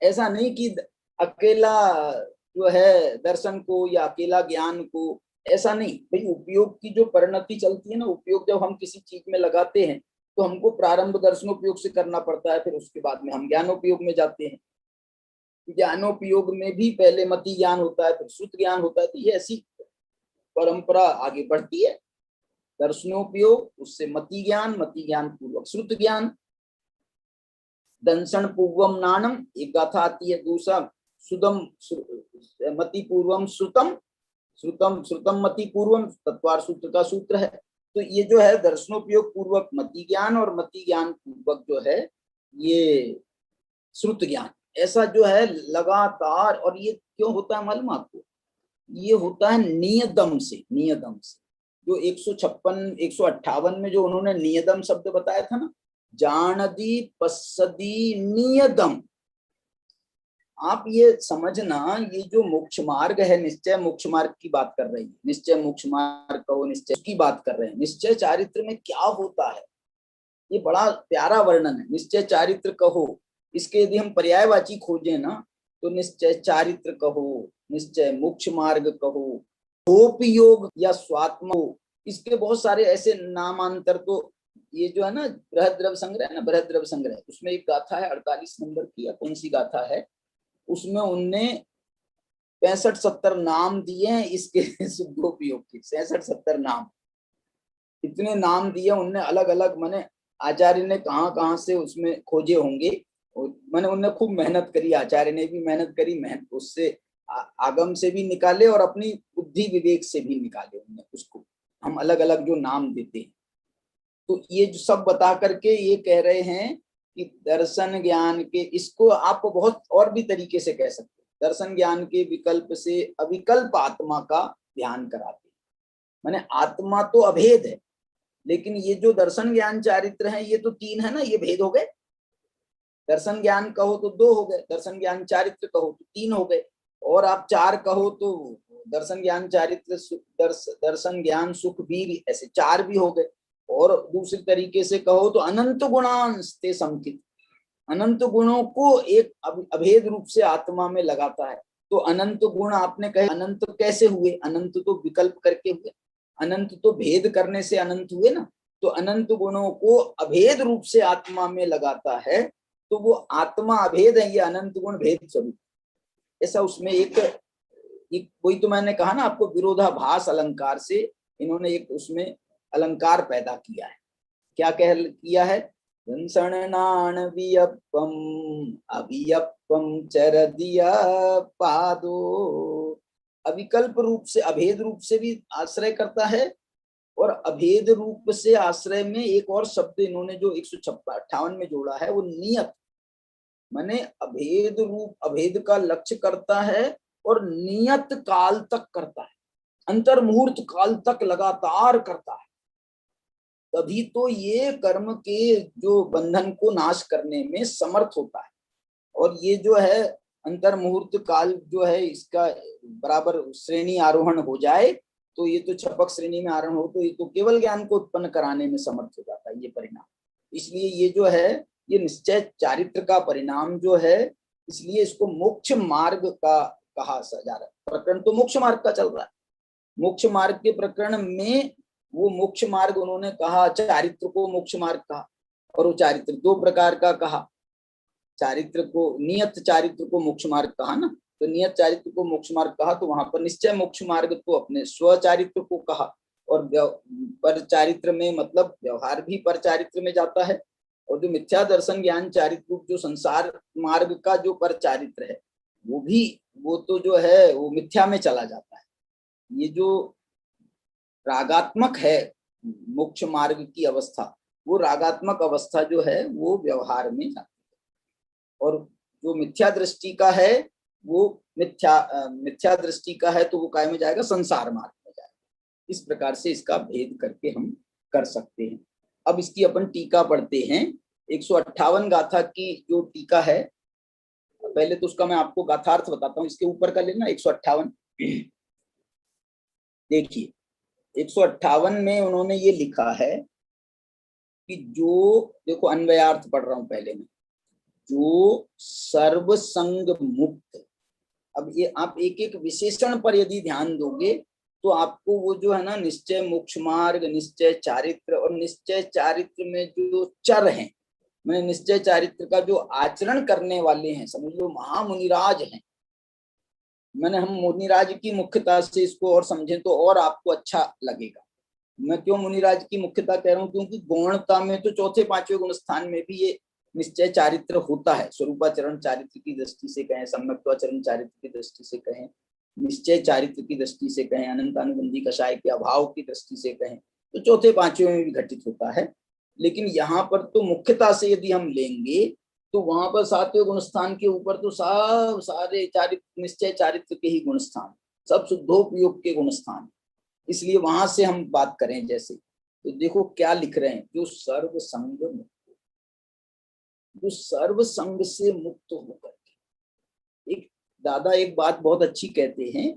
ऐसा नहीं कि अकेला जो है दर्शन को या अकेला ज्ञान को, ऐसा नहीं भाई। उपयोग की जो परिणति चलती है ना, उपयोग जब हम किसी चीज में लगाते हैं तो हमको प्रारंभ दर्शनोपयोग से करना पड़ता है, फिर उसके बाद में हम ज्ञानोपयोग में जाते हैं। ज्ञानोपयोग में भी पहले मति ज्ञान होता है, फिर श्रुत ज्ञान होता है। तो ये ऐसी परंपरा आगे बढ़ती है। दर्शनोपयोग, उससे मति ज्ञान पूर्वक श्रुत ज्ञान। दंसन पूर्वम नानम एक गाथा आती है, दूसरा सुदम मति पूर्वम श्रुतम, श्रुतम श्रुतम मति पूर्वम, तत्वार सूत्र का सूत्र है। तो ये जो है दर्शनोपयोग पूर्वक मति ज्ञान और मति ज्ञान पूर्वक जो है ये श्रुत ज्ञान, ऐसा जो है लगातार। और ये क्यों होता है मालूम आपको? ये होता है नियदम से, नियदम से। जो 156 158 में जो उन्होंने नियदम शब्द बताया था ना, जानदी पसदी नियदम, आप ये समझना, ये जो मोक्ष मार्ग है, निश्चय मोक्ष मार्ग की बात कर रही है, निश्चय मोक्ष मार्ग कहो, निश्चय की बात कर रहे हैं। निश्चय चारित्र में क्या होता है, ये बड़ा प्यारा वर्णन है। निश्चय चारित्र कहो, इसके यदि हम पर्यायवाची खोजें ना, तो निश्चय चारित्र कहो, निश्चय मोक्ष मार्ग कहो, भोपयोग या स्वात्म, इसके बहुत सारे ऐसे नामांतर। तो ये जो है ना बृहद्रव्य संग्रह ना, बृहद्रव्य संग्रह, उसमें एक गाथा है 48 नंबर की, या कौन सी गाथा है, उसमें उनने 65-70 नाम दिए हैं इसके शुद्धोपयोग के। 66-70 नाम, इतने नाम दिए उनने अलग अलग। माने आचार्य ने कहाँ कहाँ से उसमें खोजे होंगे, मैंने उनने खूब मेहनत करी, आचार्य ने भी मेहनत करी, मेहनत उससे आगम से भी निकाले और अपनी बुद्धि विवेक से भी निकाले उन्होंने उसको। हम अलग अलग जो नाम देते हैं, तो ये जो सब बता करके ये कह रहे हैं कि दर्शन ज्ञान के, इसको आप बहुत और भी तरीके से कह सकते हैं। दर्शन ज्ञान के विकल्प से अविकल्प आत्मा का ध्यान कराते हैं। माने आत्मा तो अभेद है, लेकिन ये जो दर्शन ज्ञान चारित्र है ये तो 3 है ना, ये भेद हो गए। दर्शन ज्ञान कहो तो 2 हो गए, दर्शन ज्ञान चारित्र कहो तो 3 हो गए, और आप 4 कहो तो दर्शन ज्ञान चारित्र, दर्शन ज्ञान सुख भी, ऐसे 4 भी हो गए। और दूसरी तरीके से कहो तो अनंत गुणांश ते संकित, अनंत गुणों को एक अभेद रूप से आत्मा में लगाता है। तो अनंत गुण आपने कहे, अनंत कैसे हुए? अनंत तो विकल्प करके हुए, अनंत तो भेद करने से अनंत हुए ना। तो अनंत गुणों को अभेद रूप से आत्मा में लगाता है, तो वो आत्मा अभेद है, ये अनंत गुण भेद स्वरूप। ऐसा उसमें एक वही तो मैंने कहा ना आपको, विरोधाभास अलंकार से इन्होंने एक उसमें अलंकार पैदा किया है। क्या कह किया है? संसर्णान वियप्पम अभियप्पम चरदिया पादो। अविकल्प रूप से, अभेद रूप से भी आश्रय करता है, और अभेद रूप से आश्रय में एक और शब्द इन्होंने जो 158 में जोड़ा है वो नियत, माने अभेद रूप, अभेद का लक्ष्य करता है और नियत काल तक करता है, अंतर मुहूर्त काल तक लगातार करता है। तभी तो ये कर्म के जो बंधन को नाश करने में समर्थ होता है। और ये जो है अंतर मुहूर्त काल जो है, इसका बराबर श्रेणी आरोहण हो जाए तो ये तो छपक श्रेणी में आरोहण हो तो ये तो केवल ज्ञान को उत्पन्न कराने में समर्थ हो जाता है ये परिणाम। इसलिए ये जो है ये निश्चय चारित्र का परिणाम जो है, इसलिए इसको मोक्ष मार्ग का कहा जा रहा है। प्रकरण तो मोक्ष मार्ग का चल रहा है। मोक्ष मार्ग के प्रकरण में वो मोक्ष मार्ग उन्होंने कहा, चारित्र को मोक्ष मार्ग कहा, और वो चारित्र दो प्रकार का कहा। चारित्र को, नियत चारित्र को मोक्ष मार्ग कहा ना, तो नियत चारित्र को मोक्ष मार्ग कहा, तो वहां पर निश्चय मोक्ष मार्ग को अपने स्व चारित्र को कहा। और पर चारित्र में मतलब व्यवहार भी पर चारित्र में जाता है, और जो मिथ्या दर्शन ज्ञान चारित्र रूप जो संसार मार्ग का जो पर चारित्र है वो भी, वो तो जो है वो मिथ्या में चला जाता है। ये जो रागात्मक है मोक्ष मार्ग की अवस्था, वो रागात्मक अवस्था जो है वो व्यवहार में जाती है। और जो मिथ्या दृष्टि का है वो मिथ्या दृष्टि का है तो वो काय में जाएगा? संसार मार्ग में जाएगा। इस प्रकार से इसका भेद करके हम कर सकते हैं। अब इसकी अपन टीका पढ़ते हैं। 158 गाथा की जो टीका है, पहले तो उसका मैं आपको गाथार्थ बताता हूँ, इसके ऊपर का लेना 158। देखिए 158 में उन्होंने ये लिखा है कि जो, देखो अन्वयार्थ पढ़ रहा हूं पहले में, जो सर्व संग मुक्त। अब ये आप एक एक विशेषण पर यदि ध्यान दोगे तो आपको वो जो है ना निश्चय मोक्ष मार्ग, निश्चय चारित्र, और निश्चय चारित्र में जो चर हैं, मैंने निश्चय चारित्र का जो आचरण करने वाले हैं, समझ लो महामुनिराज हैं। मैंने हम मुनिराज की मुख्यता से इसको और समझें तो और आपको अच्छा लगेगा। मैं क्यों मुनिराज की मुख्यता कह रहा हूँ? क्योंकि गौणता में तो चौथे पांचवें गुण स्थान में भी ये निश्चय चारित्र होता है। स्वरूपाचरण चारित्र की दृष्टि से कहें, सम्यक्त्वाचरण चारित्र की दृष्टि से कहें, निश्चय चारित्र की दृष्टि से कहें, अनंतानुबंधी कषाय के अभाव की दृष्टि से कहें, तो चौथे पांचवें में भी घटित होता है। लेकिन यहाँ पर तो मुख्यता से यदि हम लेंगे तो वहां पर सातवें गुण स्थान के ऊपर तो सब सारे चारित्र, निश्चय चारित्र के ही गुण स्थान, सब शुद्धोपयोग के गुण स्थान। इसलिए वहां से हम बात करें जैसे, तो देखो क्या लिख रहे हैं, जो सर्व संग मुक्त, जो सर्व संग से मुक्त होकर के। एक दादा एक बात बहुत अच्छी कहते हैं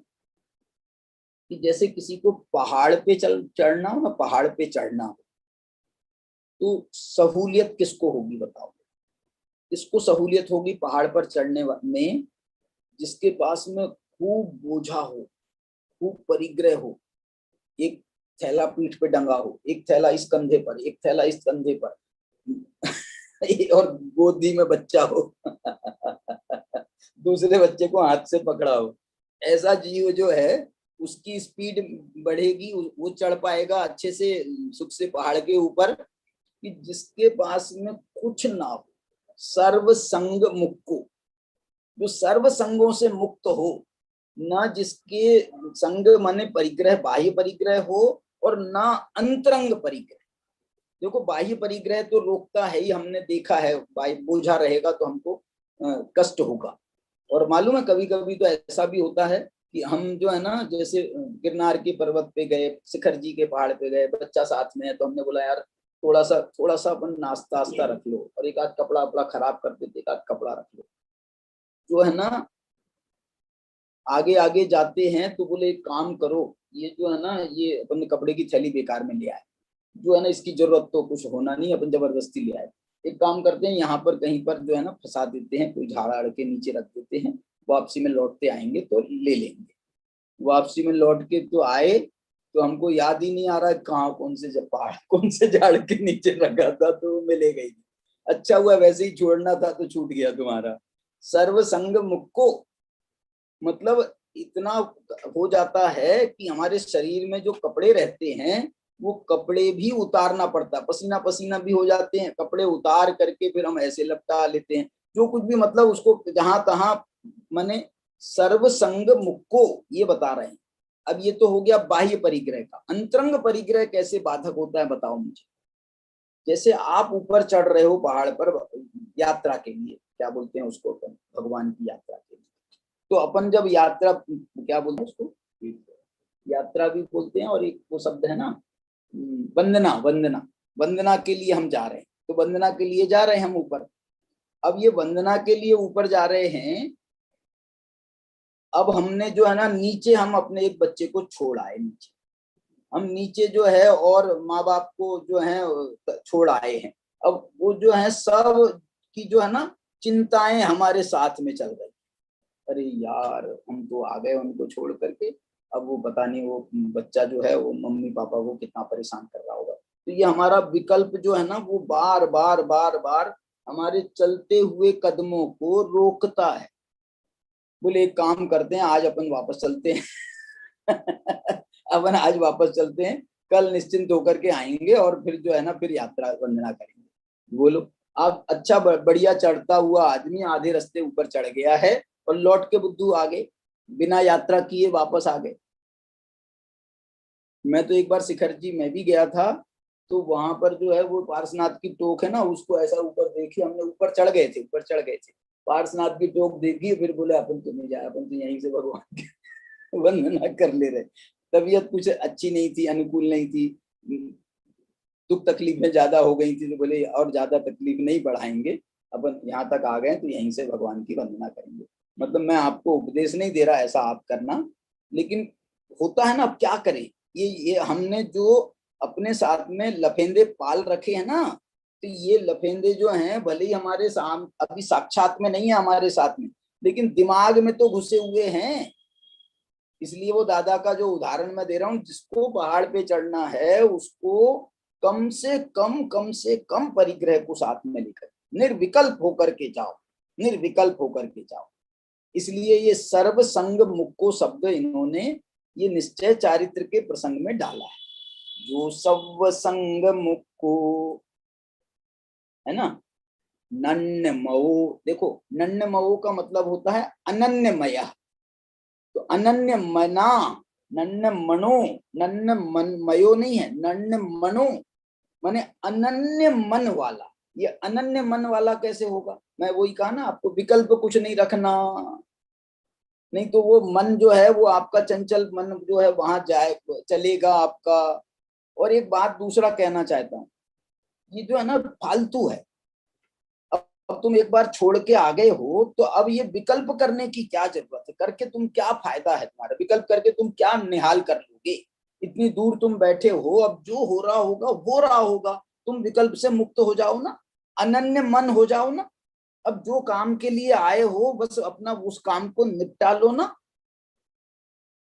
कि जैसे किसी को पहाड़ पे चढ़ना हो ना, पहाड़ पे चढ़ना हो, तो सहूलियत किसको होगी बताओ? इसको सहूलियत होगी पहाड़ पर चढ़ने में जिसके पास में खूब बोझा हो, खूब परिग्रह हो, एक थैला पीठ पे डंगा हो, एक थैला इस कंधे पर, एक थैला इस कंधे पर और गोदी में बच्चा हो दूसरे बच्चे को हाथ से पकड़ा हो। ऐसा जीव जो है उसकी स्पीड बढ़ेगी, वो चढ़ पाएगा अच्छे से सुख से पहाड़ के ऊपर, कि जिसके पास में कुछ ना हो, सर्व संग मुक्त, जो सर्व संगों से मुक्त हो, ना जिसके संग माने परिग्रह, बाह्य परिग्रह हो, और ना अंतरंग परिग्रह। देखो बाह्य परिग्रह तो रोकता है ही, हमने देखा है, बोझा रहेगा तो हमको कष्ट होगा। और मालूम है कभी कभी तो ऐसा भी होता है कि हम जो है ना, जैसे गिरनार के पर्वत पे गए, शिखर जी के पहाड़ पे गए, बच्चा साथ में है, तो हमने बोला यार थोड़ा सा अपन नाश्ता आस्ता रख लो, और एक आध कपड़ा अपना खराब कर देते, एक आध कपड़ा रख लो। जो है ना आगे आगे जाते हैं तो बोले एक काम करो, ये जो है ना ये अपन कपड़े की थैली बेकार में ले आए, जो है ना इसकी जरूरत तो कुछ होना नहीं, अपन जबरदस्ती ले आए। एक काम करते हैं, यहाँ पर कहीं पर जो है ना फंसा देते हैं, कोई झाड़ आड़ के नीचे रख देते हैं, वापसी में लौटते आएंगे तो ले लेंगे। वापसी में लौट के तो आए तो हमको याद ही नहीं आ रहा है कहाँ कौन से पहाड़ कौन से झाड़ के नीचे रखा था, तो मिलेगा ही। अच्छा हुआ वैसे ही छोड़ना था तो छूट गया तुम्हारा। सर्व संग मुक्को मतलब इतना हो जाता है कि हमारे शरीर में जो कपड़े रहते हैं वो कपड़े भी उतारना पड़ता है, पसीना पसीना भी हो जाते हैं, कपड़े उतार करके फिर हम ऐसे लपटा लेते हैं, जो कुछ भी मतलब उसको जहां तहां माने सर्व संग मुक्को ये बता रहे हैं। अब ये तो हो गया बाह्य परिग्रह का। अंतरंग परिग्रह कैसे बाधक होता है बताओ मुझे। जैसे आप ऊपर चढ़ रहे हो पहाड़ पर यात्रा के लिए, क्या बोलते हैं उसको, भगवान की यात्रा के लिए, तो अपन जब यात्रा, क्या बोलते हैं उसको, यात्रा भी बोलते हैं, और एक वो शब्द है ना वंदना, वंदना, वंदना के लिए हम जा रहे हैं, तो वंदना के लिए जा रहे हैं हम ऊपर। अब ये वंदना के लिए ऊपर जा रहे हैं, अब हमने जो है ना नीचे हम अपने एक बच्चे को छोड़ आए, नीचे हम नीचे जो है और माँ बाप को जो है छोड़ आए हैं। अब वो जो है सब की जो है ना चिंताएं हमारे साथ में चल रही, अरे यार हम तो आ गए उनको छोड़ करके, अब वो पता नहीं वो बच्चा जो है वो मम्मी पापा को कितना परेशान कर रहा होगा। तो ये हमारा विकल्प जो है ना वो बार बार बार बार हमारे चलते हुए कदमों को रोकता है। बोले एक काम करते हैं, आज अपन वापस चलते हैं अपन आज वापस चलते हैं, कल निश्चिंत होकर के आएंगे और फिर जो है ना फिर यात्रा वंदना करेंगे। बोलो आप अच्छा बढ़िया चढ़ता हुआ आदमी आधे रास्ते ऊपर चढ़ गया है और लौट के बुद्धू आ गए, बिना यात्रा किए वापस आ गए। मैं तो एक बार शिखर जी मैं भी गया था, तो वहां पर जो है वो पार्श्वनाथ की टोक है ना, उसको ऐसा ऊपर देखी हमने, ऊपर चढ़ गए थे, ऊपर चढ़ गए थे, पार्श्वनाथ की टोक देखी, फिर बोले अपन तो नहीं जाए, अपन तो यहीं से भगवान की वंदना कर ले रहे। तबीयत कुछ अच्छी नहीं थी, अनुकूल नहीं थी, दुख तकलीफें ज्यादा हो गई थी, तो बोले और ज्यादा तकलीफ नहीं बढ़ाएंगे, अपन यहाँ तक आ गए तो यहीं से भगवान की वंदना करेंगे। मतलब मैं आपको उपदेश नहीं दे रहा ऐसा आप करना, लेकिन होता है ना, अब क्या करें, ये हमने जो अपने साथ में लफेंदे पाल रखे हैं ना, तो ये लफेंदे जो हैं भले ही हमारे सामने अभी साक्षात में नहीं है हमारे साथ में, लेकिन दिमाग में तो घुसे हुए हैं। इसलिए वो दादा का जो उदाहरण मैं दे रहा हूँ, जिसको पहाड़ पे चढ़ना है उसको कम से कम परिग्रह को साथ में लेकर निर्विकल्प होकर के जाओ, निर्विकल्प होकर के जाओ। इसलिए ये सर्व संग मुक्को शब्द इन्होंने ये निश्चय चारित्र के प्रसंग में डाला है, जो सब संग मुक्को है ना। नन्य मऊ, देखो नन्य मऊ का मतलब होता है अनन्यमय, तो अनन्य मना, नन्य मनो, नन्य मन मयो नहीं है, नन्य मनो माने अनन्य मन वाला। ये अनन्य मन वाला कैसे होगा, मैं वही कहा ना आपको, विकल्प कुछ नहीं रखना, नहीं तो वो मन जो है वो आपका चंचल मन जो है वहां जाए चलेगा आपका। और एक बात दूसरा कहना चाहता हूँ, ये जो है ना फालतू है। अब तुम एक बार छोड़ के आ गए हो तो अब ये विकल्प करने की क्या जरूरत है, करके तुम क्या फायदा है तुम्हारा, विकल्प करके तुम क्या निहाल कर लोगे। इतनी दूर तुम बैठे हो, अब जो हो रहा होगा हो रहा होगा, तुम विकल्प से मुक्त हो जाओ ना, अनन्य मन हो जाओ ना। अब जो काम के लिए आए हो बस अपना उस काम को निपटा लो ना।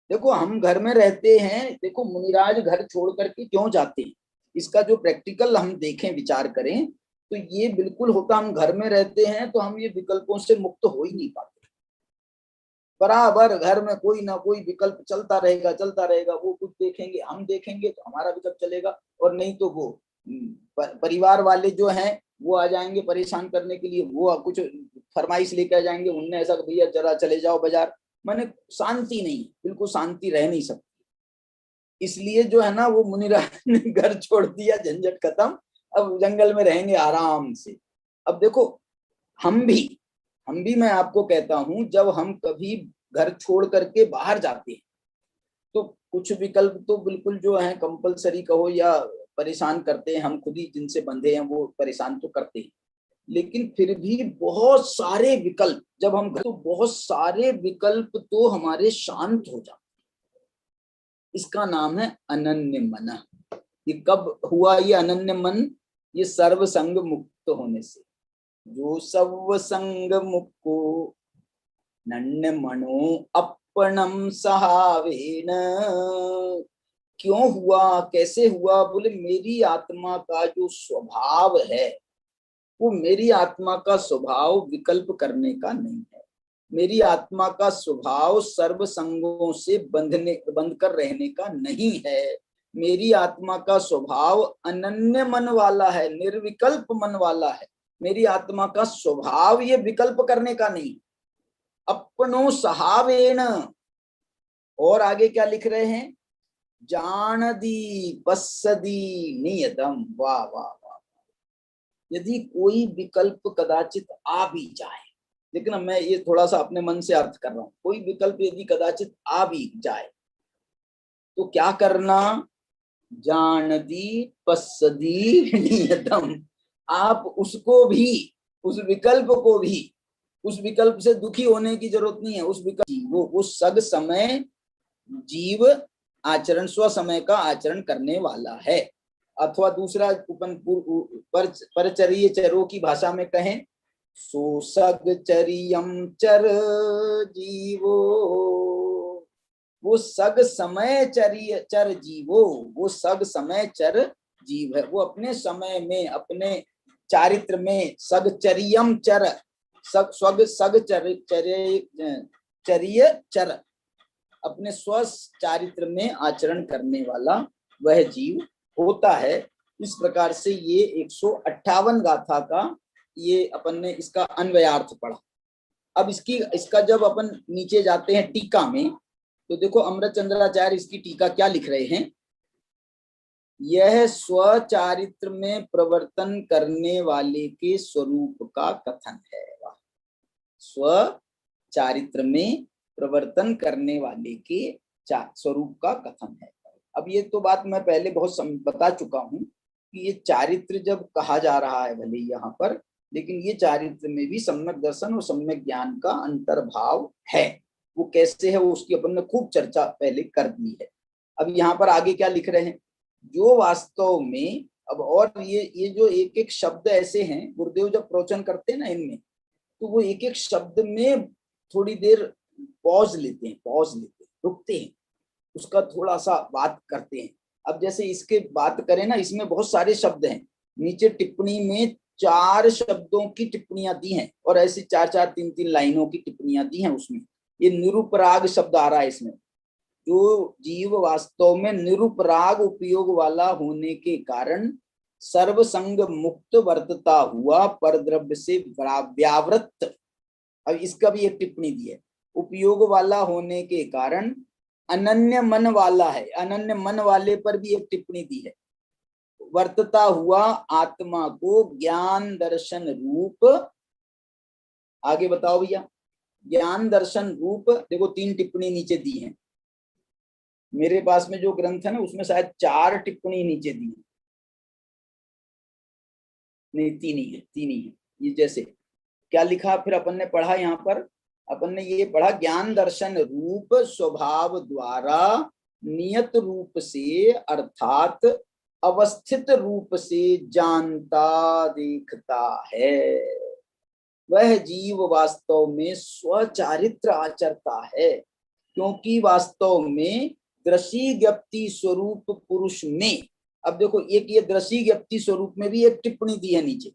देखो हम घर में रहते हैं, देखो मुनिराज घर छोड़ करके क्यों जाते हैं, इसका जो प्रैक्टिकल हम देखें विचार करें तो ये बिल्कुल होता, हम घर में रहते हैं तो हम ये विकल्पों से मुक्त हो ही नहीं पाते, बराबर घर में कोई ना कोई विकल्प चलता रहेगा चलता रहेगा। वो कुछ देखेंगे हम देखेंगे तो हमारा विकल्प चलेगा, और नहीं तो वो परिवार वाले जो हैं वो आ जाएंगे परेशान करने के लिए, वो कुछ फरमाइश लेकर आ जाएंगे, उनने ऐसा भैया जरा चले जाओ बाजार, माने शांति नहीं, बिल्कुल शांति रह नहीं सकती। इसलिए जो है ना वो मुनिराज ने घर छोड़ दिया, झंझट खत्म, अब जंगल में रहेंगे आराम से। अब देखो हम भी मैं आपको कहता हूं, जब हम कभी घर छोड़ करके बाहर जाते हैं तो कुछ विकल्प तो बिल्कुल जो है कंपलसरी कहो या परेशान करते हैं, हम खुद ही जिनसे बंधे हैं वो परेशान तो करते हैं, लेकिन फिर भी बहुत सारे विकल्प जब हम तो बहुत सारे विकल्प तो हमारे शांत हो जाते, इसका नाम है अनन्य मन। ये कब हुआ ये अनन्य मन, ये सर्व संग मुक्त होने से। जो सर्व संग मुक्को नन्य मनो अपनम सहावेन। क्यों हुआ, कैसे हुआ, बोले मेरी आत्मा का जो स्वभाव है वो मेरी आत्मा का स्वभाव विकल्प करने का नहीं है, मेरी आत्मा का स्वभाव सर्व संगों से बंध कर रहने का नहीं है। मेरी आत्मा का स्वभाव अनन्य मन वाला है, निर्विकल्प मन वाला है। मेरी आत्मा का स्वभाव ये विकल्प करने का नहीं, अपनो सहावेण। और आगे क्या लिख रहे हैं, जानदी पස්සदी नियतम। वाह वाह वाह। यदि कोई विकल्प कदाचित आ भी जाए, लेकिन अब मैं ये थोड़ा सा अपने मन से अर्थ कर रहा हूं, कोई विकल्प यदि कदाचित आ भी जाए तो क्या करना, जानदी पස්සदी नियतम। आप उसको भी, उस विकल्प को भी, उस विकल्प से दुखी होने की जरूरत नहीं है। उस विकल्प वो सग समय जीव आचरण, स्व समय का आचरण करने वाला है। अथवा दूसरा परचर्य चरों की भाषा में कहें, सो सग चरियम चर जीवो। वो सग समय चर जीवो, वो सग समय चर जीव है। वो अपने समय में, अपने चारित्र में सग चरियम चर, सग चर्य चर, अपने स्व चारित्र में आचरण करने वाला वह जीव होता है। इस प्रकार से ये 158 गाथा का ये अपन ने इसका अन्वयार्थ पढ़ा। अब इसका जब अपन नीचे जाते हैं टीका में, तो देखो अमृतचंद्राचार्य इसकी टीका क्या लिख रहे हैं, यह स्वचारित्र में प्रवर्तन करने वाले के स्वरूप का कथन है। स्वचारित्र में प्रवर्तन करने वाले के स्वरूप का कथन है। अब ये तो बात मैं पहले बहुत बता चुका हूं कि ये चारित्र जब कहा जा रहा है भले यहाँ पर, लेकिन ये चारित्र में भी सम्यक दर्शन और सम्यक ज्ञान का अंतर्भाव है। वो कैसे है वो उसकी अपन ने खूब चर्चा पहले कर दी है। अब यहाँ पर आगे क्या लिख रहे हैं, जो वास्तव में, अब और ये जो एक एक शब्द ऐसे हैं, गुरुदेव जब प्रवचन करते हैं ना इनमें, तो वो एक एक शब्द में थोड़ी देर पॉज लेते हैं, रुकते हैं, उसका थोड़ा सा बात करते हैं। अब जैसे इसके बात करें ना, इसमें बहुत सारे शब्द हैं, नीचे टिप्पणी में 4 शब्दों की टिप्पणियां दी हैं, और ऐसी 4-4, 3-3 लाइनों की टिप्पणियां दी हैं। उसमें ये निरुपराग शब्द आ रहा है इसमें। जो जीव वास्तव में निरुपराग उपयोग वाला होने के कारण सर्वसंग मुक्त वर्तता हुआ परद्रव्य से व्यावृत्त। अब इसका भी एक टिप्पणी दी है, उपयोग वाला होने के कारण अनन्य मन वाला है। अनन्य मन वाले पर भी एक टिप्पणी दी है, वर्तता हुआ आत्मा को ज्ञान दर्शन रूप, आगे बताओ भैया, ज्ञान दर्शन रूप। देखो 3 टिप्पणी नीचे दी है, मेरे पास में जो ग्रंथ है ना उसमें शायद 4 टिप्पणी नीचे दी है, नहीं 3 ही है। ये जैसे क्या लिखा फिर अपन ने पढ़ा, यहाँ पर अपन ने ये पढ़ा, ज्ञान दर्शन रूप स्वभाव द्वारा नियत रूप से अर्थात अवस्थित रूप से जानता देखता है। वह जीव वास्तव में स्वचारित्र आचरता है, क्योंकि वास्तव में दृशी ज्ञप्ति स्वरूप पुरुष में, अब देखो एक ये दृशी ज्ञप्ति स्वरूप में भी एक टिप्पणी दी है नीचे।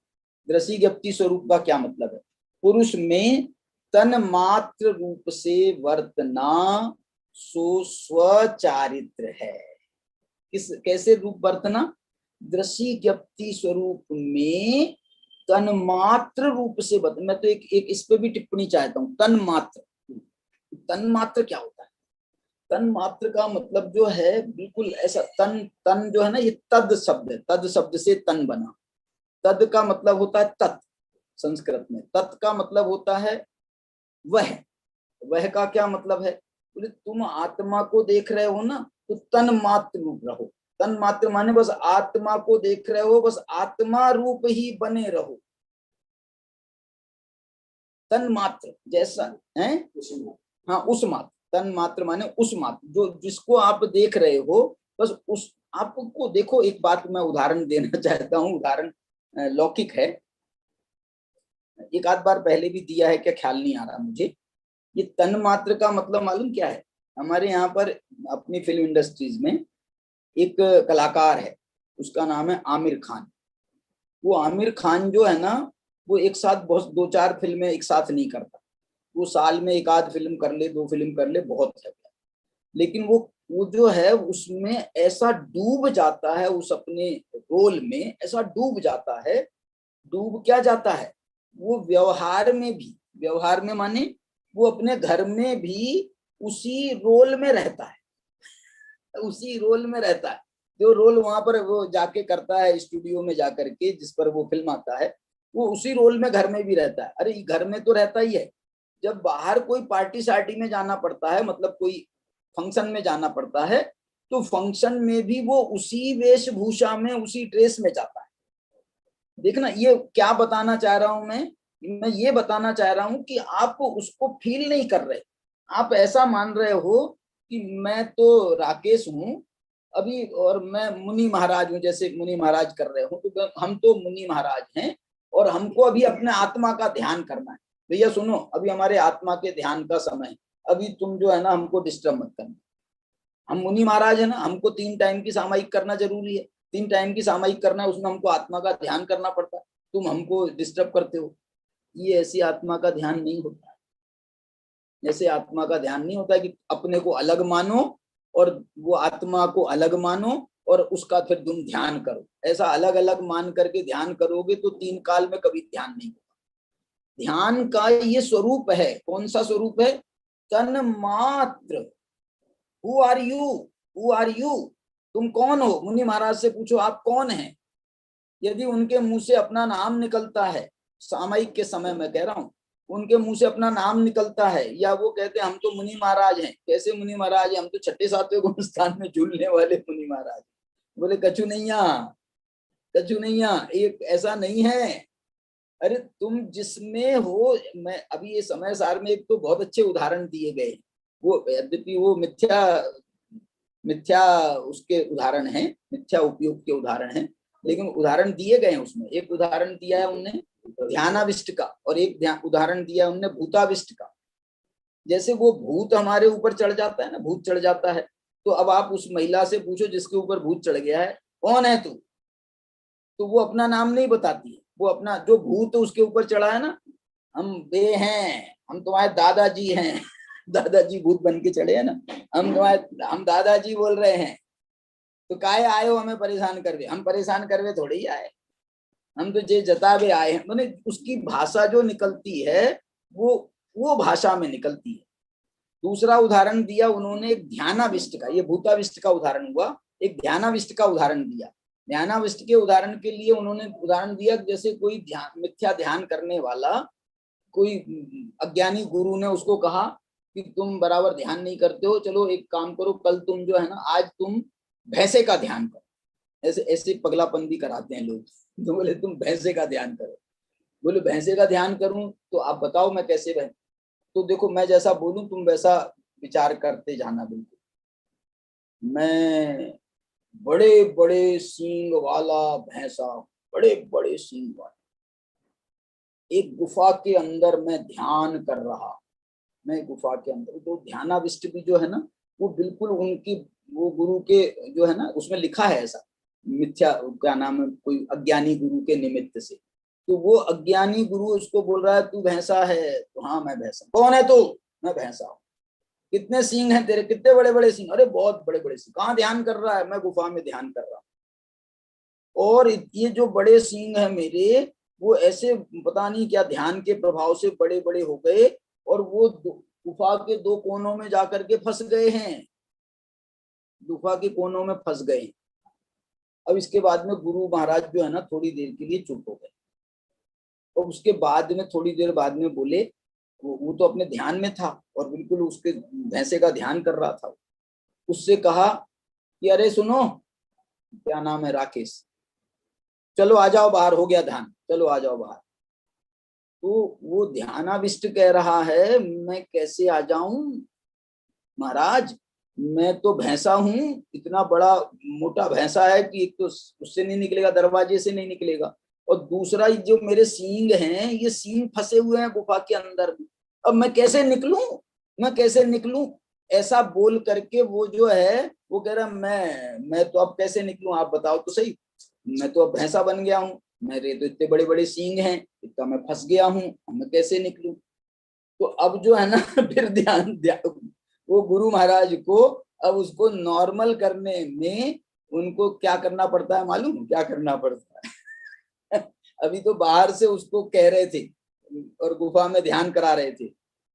दृशी ज्ञप्ति स्वरूप का क्या मतलब है, पुरुष में तन मात्र रूप से वर्तना सो स्वचारित्र है। कैसे रूप वर्तना, दृशी ज्ञप्ति स्वरूप में तन मात्र रूप से मैं तो एक इस पे भी टिप्पणी चाहता हूं, तन मात्र क्या होता है। तन मात्र का मतलब जो है बिल्कुल ऐसा, तन जो है ना, ये तद शब्द है, तद शब्द से तन बना। तद का मतलब होता है तत्, संस्कृत में तत् का मतलब होता है वह का क्या मतलब है, बोले तुम आत्मा को देख रहे हो ना, तो तन मात्र रूप रहो। तन मात्र माने बस आत्मा को देख रहे हो, बस आत्मा रूप ही बने रहो। तन मात्र जैसा है, हाँ उस मात्र, तन मात्र माने उस मात्र, जो जिसको आप देख रहे हो बस उस आपको देखो। एक बात मैं उदाहरण देना चाहता हूँ, उदाहरण लौकिक है, एक आध बार पहले भी दिया है क्या ख्याल नहीं आ रहा मुझे। ये तन मात्र का मतलब मालूम क्या है, हमारे यहाँ पर अपनी फिल्म इंडस्ट्रीज में एक कलाकार है, उसका नाम है आमिर खान। वो आमिर खान जो है ना, वो एक साथ बहुत 2-4 फिल्में एक साथ नहीं करता। वो साल में 1 आध फिल्म कर ले, 2 फिल्म कर ले, बहुत है। लेकिन वो वो जो है उसमें ऐसा डूब जाता है, उस अपने रोल में ऐसा डूब जाता है। डूब क्या जाता है, वो व्यवहार में भी, व्यवहार में माने वो अपने घर में भी उसी रोल में रहता है, उसी रोल में रहता है। जो रोल वहां पर वो जाके करता है स्टूडियो में जाकर के, जिस पर वो फिल्म आता है, वो उसी रोल में घर में भी रहता है। अरे घर में तो रहता ही है, जब बाहर कोई पार्टी शार्टी में जाना पड़ता है, मतलब कोई फंक्शन में जाना पड़ता है, तो फंक्शन में भी वो उसी वेशभूषा में, उसी ड्रेस में जाता है। देखना ये क्या बताना चाह रहा हूं मैं ये बताना चाह रहा हूं कि आप उसको फील नहीं कर रहे। आप ऐसा मान रहे हो कि मैं तो राकेश हूं अभी और मैं मुनि महाराज हूं, जैसे मुनि महाराज कर रहे हो, तो हम तो मुनि महाराज हैं और हमको अभी अपने आत्मा का ध्यान करना है। भैया सुनो, अभी हमारे आत्मा के ध्यान का समय है, अभी तुम जो है ना हमको डिस्टर्ब मत करना। हम मुनि महाराज है ना, हमको 3 टाइम की सामायिक करना जरूरी है, 3 टाइम की सामायिक करना है, उसमें हमको आत्मा का ध्यान करना पड़ता है। तुम हमको डिस्टर्ब करते हो। ये ऐसी आत्मा का ध्यान नहीं होता है। ऐसे आत्मा का ध्यान नहीं होता है कि अपने को अलग मानो और वो आत्मा को अलग मानो और उसका फिर तुम ध्यान करो। ऐसा अलग अलग मान करके ध्यान करोगे तो 3 काल में कभी ध्यान नहीं होगा। ध्यान का ये स्वरूप है। कौन सा स्वरूप है? तन मात्र। Who are you, who are you, तुम कौन हो? मुनि महाराज से पूछो आप कौन हैं। यदि उनके मुंह से अपना नाम निकलता है, सामयिक के समय में कह रहा हूं, उनके मुंह से अपना नाम निकलता है या वो कहते हैं हम तो मुनि महाराज हैं। कैसे मुनि महाराज हैं? हम तो 6ठे 7वें गुण स्थान में झूलने वाले मुनि महाराज। बोले कछु नैया, कछु नैया, एक ऐसा नहीं है। अरे तुम जिसमें हो, मैं अभी ये समय सार में एक तो बहुत अच्छे उदाहरण दिए गए, वो यद्यपि वो मिथ्या मिथ्या उसके उदाहरण हैं, मिथ्या उपयोग के उदाहरण हैं, लेकिन उदाहरण दिए गए हैं। उसमें एक उदाहरण दिया है उनने ध्यानाविष्ट का और एक उदाहरण दिया उनने भूताविष्ट का। जैसे वो भूत हमारे ऊपर चढ़ जाता है ना, भूत चढ़ जाता है, तो अब आप उस महिला से पूछो जिसके ऊपर भूत चढ़ गया है, कौन है तू, तो वो अपना नाम नहीं बताती है। वो अपना जो भूत उसके ऊपर चढ़ा है ना, हम वे हैं, हम तुम्हारे दादाजी हैं। दादाजी भूत बन के चढ़े हैं ना, हम दादाजी बोल रहे हैं। तो काहे आए हो हमें परेशान करवे? हम परेशान करवे थोड़े ही आए, हम तो जे जतावे आए हैं। मैंने उसकी भाषा जो निकलती है वो भाषा में निकलती है। दूसरा उदाहरण दिया उन्होंने एक ध्यानाविष्ट का, ये भूताविष्ट का उदाहरण हुआ, एक ध्यानाविष्ट का उदाहरण दिया। ध्यानाविष्ट के उदाहरण के लिए उन्होंने उदाहरण दिया जैसे कोई मिथ्या ध्यान करने वाला, कोई अज्ञानी गुरु ने उसको कहा कि तुम बराबर ध्यान नहीं करते हो, चलो एक काम करो, कल तुम जो है ना, आज तुम भैंसे का ध्यान करो। ऐसे ऐसे पगलापन भी कराते हैं लोग। तो बोले तुम भैंसे का ध्यान करो। बोले भैंसे का ध्यान करूं तो आप बताओ मैं कैसे भैंस? तो देखो मैं जैसा बोलूं तुम वैसा विचार करते जाना। बिल्कुल मैं बड़े बड़े सींग वाला भैंसा, बड़े बड़े सींग वाला, एक गुफा के अंदर मैं ध्यान कर रहा। मैं गुफा के अंदर, तो ध्यानाविष्ट भी जो है ना, वो बिल्कुल उनकी वो गुरु के जो है ना, उसमें लिखा है ऐसा, मिथ्या क्या नाम है, कोई अज्ञानी गुरु के निमित्त से। तो वो अज्ञानी गुरु उसको बोल रहा है तू भैंसा है? तो हाँ मैं भैंसा। कौन है तू? मैं भैंसा हूँ। कितने सींग हैं तेरे? कितने बड़े बड़े सींग? अरे बहुत बड़े बड़े सींग। कहाँ ध्यान कर रहा है? मैं गुफा में ध्यान कर रहा हूँ। और ये जो बड़े सींग है मेरे, वो ऐसे पता नहीं क्या ध्यान के प्रभाव से बड़े बड़े हो गए और वो गुफा के 2 कोनों में जाकर के फंस गए हैं, गुफा के कोनों में फंस गए। अब इसके बाद में गुरु महाराज जो है ना थोड़ी देर के लिए चुप हो गए और उसके बाद में थोड़ी देर बाद में बोले, वो तो अपने ध्यान में था और बिल्कुल उसके भैंसे का ध्यान कर रहा था। उससे कहा कि अरे सुनो, क्या नाम है, राकेश, चलो आ जाओ बाहर, हो गया ध्यान, चलो आ जाओ बाहर। तो वो ध्यानाविष्ट कह रहा है मैं कैसे आ जाऊं महाराज, मैं तो भैंसा हूं, इतना बड़ा मोटा भैंसा है कि एक तो उससे नहीं निकलेगा, दरवाजे से नहीं निकलेगा, और दूसरा जो मेरे सींग हैं, ये सींग फंसे हुए हैं गुफा के अंदर। अब मैं कैसे निकलूं, मैं कैसे निकलूं? ऐसा बोल करके वो जो है वो कह रहा मैं तो अब कैसे निकलूं, आप बताओ तो सही। मैं तो अब भैंसा बन गया हूं, मेरे तो इतने बड़े बड़े सींग हैं, इतना मैं फंस गया हूं, मैं कैसे निकलूं? तो अब जो है ना फिर ध्यान वो गुरु महाराज को अब उसको नॉर्मल करने में उनको क्या करना पड़ता है मालूम? क्या करना पड़ता है? अभी तो बाहर से उसको कह रहे थे और गुफा में ध्यान करा रहे थे,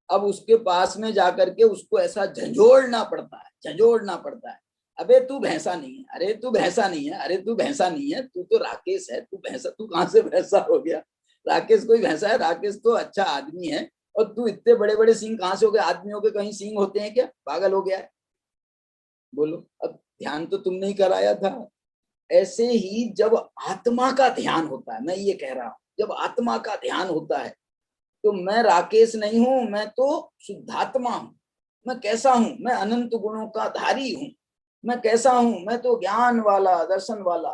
अब उसके पास में जाकर के उसको ऐसा झंझोड़ना पड़ता है, झंझोड़ना पड़ता है। अबे तू भैंसा नहीं है, अरे तू भैंसा नहीं है, अरे तू भैंसा नहीं है, तू तो राकेश है, तू भैंसा, तू कहाँ से भैंसा हो गया? राकेश कोई भैंसा है? राकेश तो अच्छा आदमी है, और तू इतने बड़े बड़े सींग कहाँ से हो गए? आदमियों के कहीं सींग होते हैं क्या? पागल हो गया है? बोलो, अब ध्यान तो तुमने ही कराया था। ऐसे ही जब आत्मा का ध्यान होता है, मैं ये कह रहा हूं, जब आत्मा का ध्यान होता है तो मैं राकेश नहीं हूं, मैं तो शुद्धात्मा हूं। मैं कैसा हूं? मैं अनंत गुणों का धारी हूं। मैं कैसा हूं? मैं तो ज्ञान वाला, दर्शन वाला।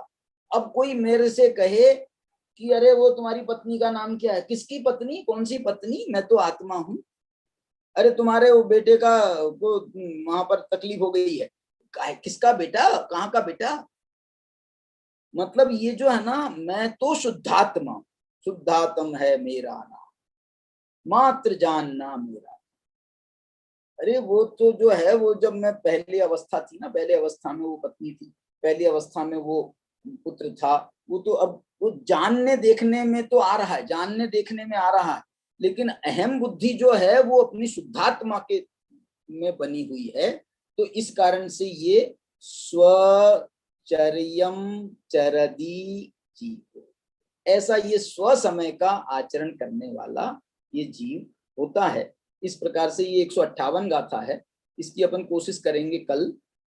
अब कोई मेरे से कहे कि अरे वो तुम्हारी पत्नी का नाम क्या है? किसकी पत्नी? कौन सी पत्नी? मैं तो आत्मा हूं। अरे तुम्हारे वो बेटे का वो वहां पर तकलीफ हो गई है, किसका बेटा? कहाँ का बेटा? मतलब ये जो है ना, मैं तो शुद्धात्मा, शुद्धात्म है मेरा नाम, मात्र जानना मेरा। अरे वो तो जो है, वो जब मैं पहली अवस्था थी ना, पहले अवस्था में वो पत्नी थी, पहली अवस्था में वो पुत्र था, वो तो अब वो जानने देखने में तो आ रहा है, जानने देखने में आ रहा है, लेकिन अहम बुद्धि जो है वो अपनी शुद्धात्मा के में बनी हुई है। तो इस कारण से ये स्वचर्यम चरदी जीव, ऐसा ये स्व समय का आचरण करने वाला ये जीव होता है। इस प्रकार से ये 158 गाथा है। इसकी अपन कोशिश करेंगे कल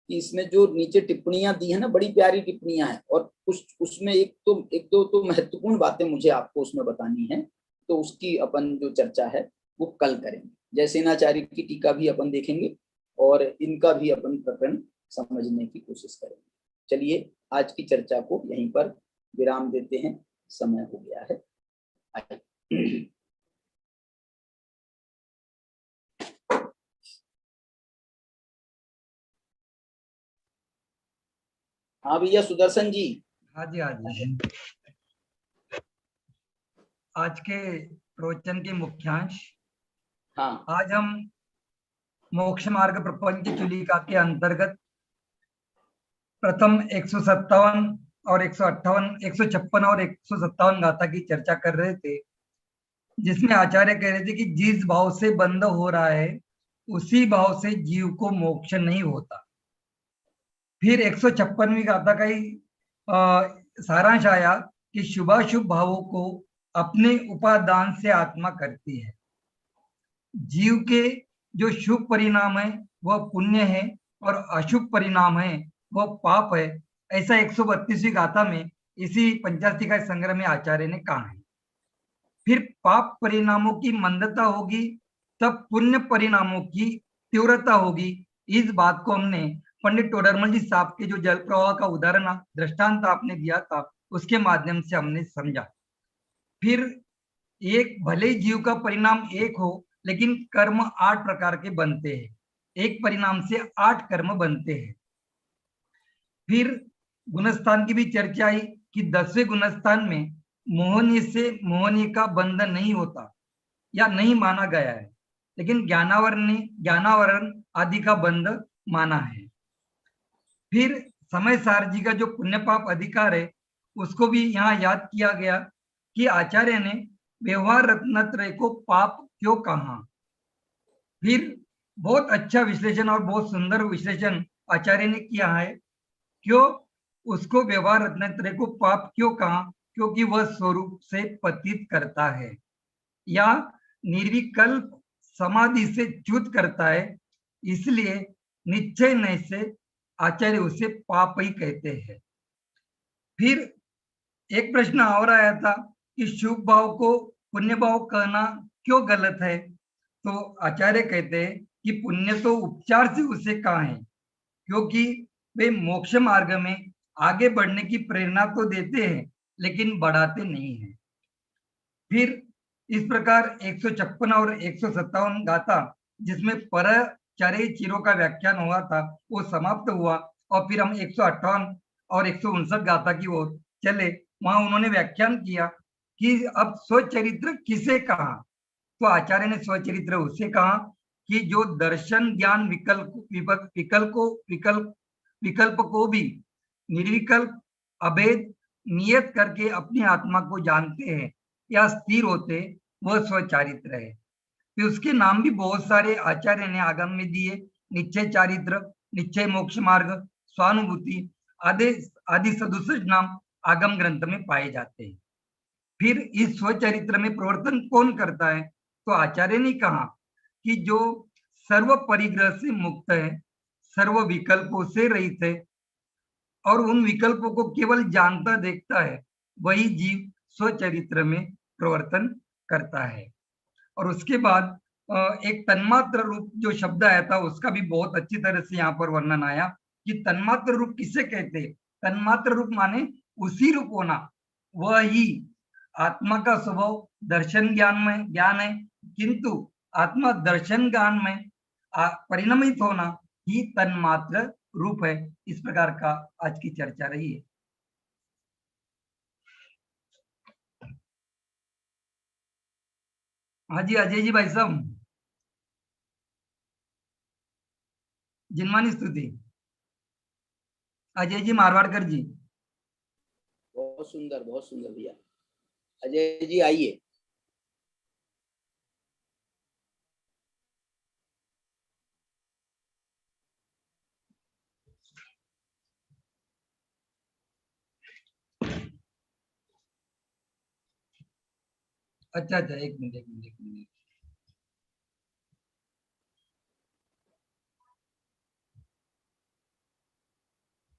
कि इसमें जो नीचे टिप्पणियां दी है ना, बड़ी प्यारी टिप्पणियां हैं, और कुछ उसमें एक दो तो महत्वपूर्ण बातें मुझे आपको उसमें बतानी है, तो उसकी अपन जो चर्चा है वो कल करेंगे। जयसेनाचार्य की टीका भी अपन देखेंगे और इनका भी अपन प्रकरण समझने की कोशिश करेंगे। चलिए आज की चर्चा को यहीं पर विराम देते हैं, समय हो गया है। हाँ भैया सुदर्शन जी। हाँ जी, हाँ जी। आज के प्रवचन के मुख्यांश। हाँ आज हम मोक्ष मार्ग प्रपंच चुलिका के अंतर्गत प्रथम 157 और 158, 156 और 157 गाथा की चर्चा कर रहे थे, जिसमें आचार्य कह रहे थे कि जिस भाव से बंध हो रहा है उसी भाव से जीव को मोक्ष नहीं होता। फिर 156वीं गाथा का ही सारांश आया कि शुभाशुभ भावों को अपने उपादान से आत्मा करती है। जीव के जो शुभ परिणाम है वह पुण्य है और अशुभ परिणाम है वह पाप है। ऐसा 132वीं गाथा में इसी पंचास्तिका संग्रह में आचार्य ने कहा है। फिर पाप परिणामों की मंदता होगी तब पुण्य परिणामों की तीव्रता होगी। इस बात को हमने पंडित टोडरमल जी साहब के जो जल प्रवाह का उदाहरण दृष्टांत आपने दिया था उसके माध्यम से हमने समझा। फिर एक भले जीव का परिणाम एक हो लेकिन कर्म 8 प्रकार के बनते हैं, एक परिणाम से 8 कर्म बनते हैं। फिर गुणस्थान की भी चर्चा आई कि 10वें गुणस्थान में मोहनी से मोहनी का बंधन नहीं होता या नहीं माना गया है, लेकिन ज्ञानावरण आदि का बंध माना है। फिर समय सार जी का जो पुण्य पाप अधिकार है उसको भी यहाँ याद किया गया कि आचार्य ने व्यवहार रत्नत्रय को पाप क्यों कहा। फिर बहुत अच्छा विश्लेषण और बहुत सुंदर विश्लेषण आचार्य ने किया है, क्यों उसको व्यवहार रत्नत्रय को पाप क्यों कहा, क्योंकि वह स्वरूप से पतित करता है या निर्विकल्प समाधि से च्युत करता है, इसलिए निश्चय नहीं से आचार्य उसे पाप ही कहते हैं। फिर एक प्रश्न और आया था कि शुभ भाव को पुण्य भाव कहना क्यों गलत है, तो आचार्य कहते हैं कि पुण्य तो उपचार से उसे कहा है, क्योंकि वे मोक्ष मार्ग में आगे बढ़ने की प्रेरणा तो देते हैं लेकिन बढ़ाते नहीं हैं। फिर इस प्रकार 156 और 157 गाथा जिसमें पर चरे चिरों का व्याख्यान हुआ था वो समाप्त हुआ, और फिर हम 158 और 159 गाथा की ओर चले। वहां उन्होंने व्याख्यान किया कि अब स्वचरित्र किसे कहा, तो आचार्य ने स्वचरित्र उसे कहा कि जो दर्शन ज्ञान विकल्प को भी निर्विकल्प अभेद नियत करके अपनी आत्मा को जानते हैं या स्थिर होते, वह स्वचारित्र है। फिर उसके नाम भी बहुत सारे आचार्य ने आगम में दिए। निश्चय चारित्र, निश्चय मोक्ष मार्ग, स्वानुभूति आदि आदि सदुसठ नाम आगम ग्रंथ में पाए जाते हैं। फिर इस स्वचरित्र में प्रवर्तन कौन करता है? तो आचार्य ने कहा कि जो सर्व परिग्रह से मुक्त है, सर्व विकल्पों से रहित है और उन विकल्पों को केवल जानता देखता है, वही जीव स्वचरित्र में प्रवर्तन करता है। और उसके बाद एक तन्मात्र रूप जो शब्द आया था, उसका भी बहुत अच्छी तरह से यहाँ पर वर्णन आया कि तन्मात्र रूप किसे कहते हैं। तन्मात्र रूप माने उसी रूप होना, वह ही आत्मा का स्वभाव दर्शन ज्ञान है, किंतु आत्मा दर्शन ज्ञान में परिणमित होना ही तन्मात्र रूप है। इस प्रकार का आज की चर्चा रही है। हाँ जी अजय जी, भाई साहब, जिनवानी स्तुति। अजय जी मारवाड़कर जी। बहुत सुंदर भैया। अजय जी आइए। अच्छा, एक मिनट।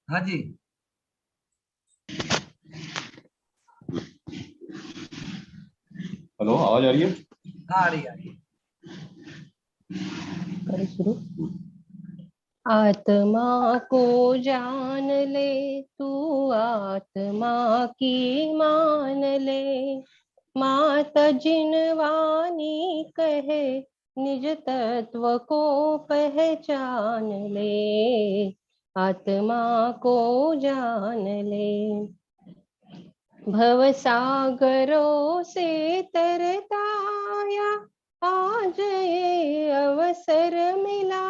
हाँ जी, हेलो, आवाज आ रही है? हाँ आ रही है। करें शुरू। आत्मा को जान ले तू, आत्मा की मान ले, मात जिनवानी कहे निज तत्व को पहचान ले। आत्मा को जान ले। भव सागरों से तरताया, आज ये अवसर मिला,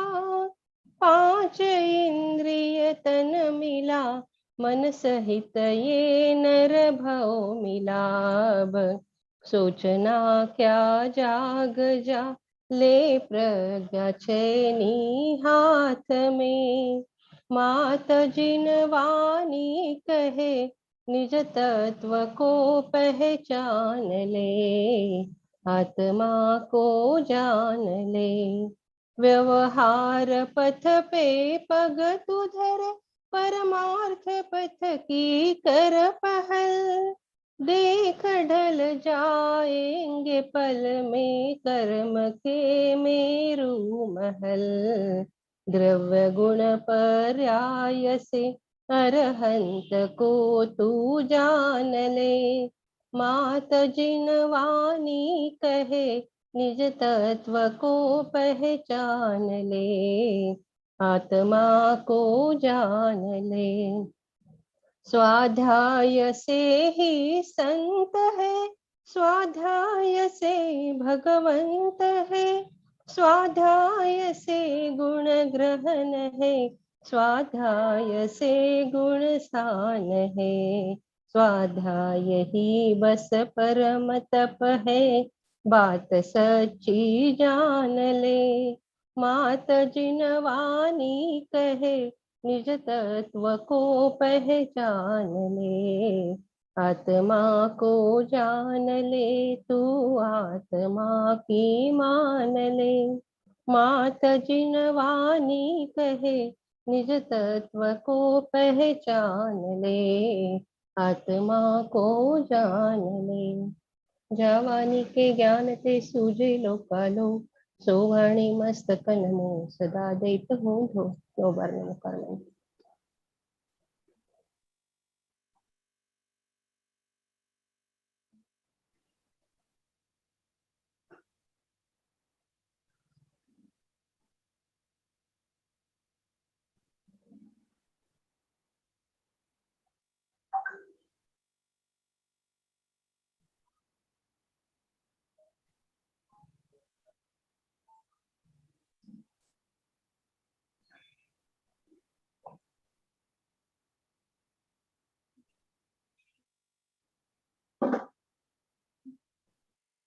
पांच इंद्रिय तन मिला, मन सहित ये नर भव मिला। अब सोचना क्या जाग जा, ले प्रज्ञा चैनी हाथ में, मात जिनवानी कहे निज तत्व को पहचान ले। आत्मा को जान ले। व्यवहार पथ पे पग तू धर, परमार्थ पथ की कर पहल, देख ढल जाएंगे पल में कर्म के मेरू महल। द्रव्य गुण पर्याय से अरहंत को तू जान ले, मात जिनवानी कहे निज तत्व को पहचान ले। आत्मा को जान ले। स्वाध्याय से ही संत है, स्वाध्याय से भगवंत है, स्वाध्याय से गुण ग्रहण है, स्वाध्याय से गुण स्थान है, स्वाध्याय ही बस परम तप है, बात सच्ची जान ले। मात जिनवानी कहे निज तत्व को पहचान ले। आत्मा को जान ले तू, आत्मा की मान ले, मात जिनवानी कहे निज तत्व को पहचान ले। आत्मा को जान ले। जावानी के ज्ञान ते सूझे लोकालो, सोवाणी मस्तक नमो सदा देत हूँ धो। 2 बार नमो करना।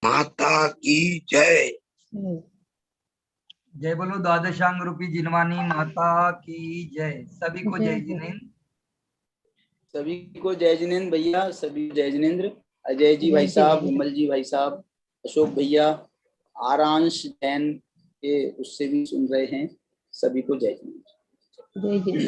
माता की जय। जय बोलो द्वादशांग रूपी जिनवानी माता की जय। सभी को जय जिनेन्द्र। सभी को जय जिनेन्द्र भैया, सभी जय जिनेन्द्र। अजय जी भाई साहब, विमल जी भाई साहब, अशोक भैया, आरांश जैन के उससे भी सुन रहे हैं, सभी को जय जिनेन्द्र। जय जय।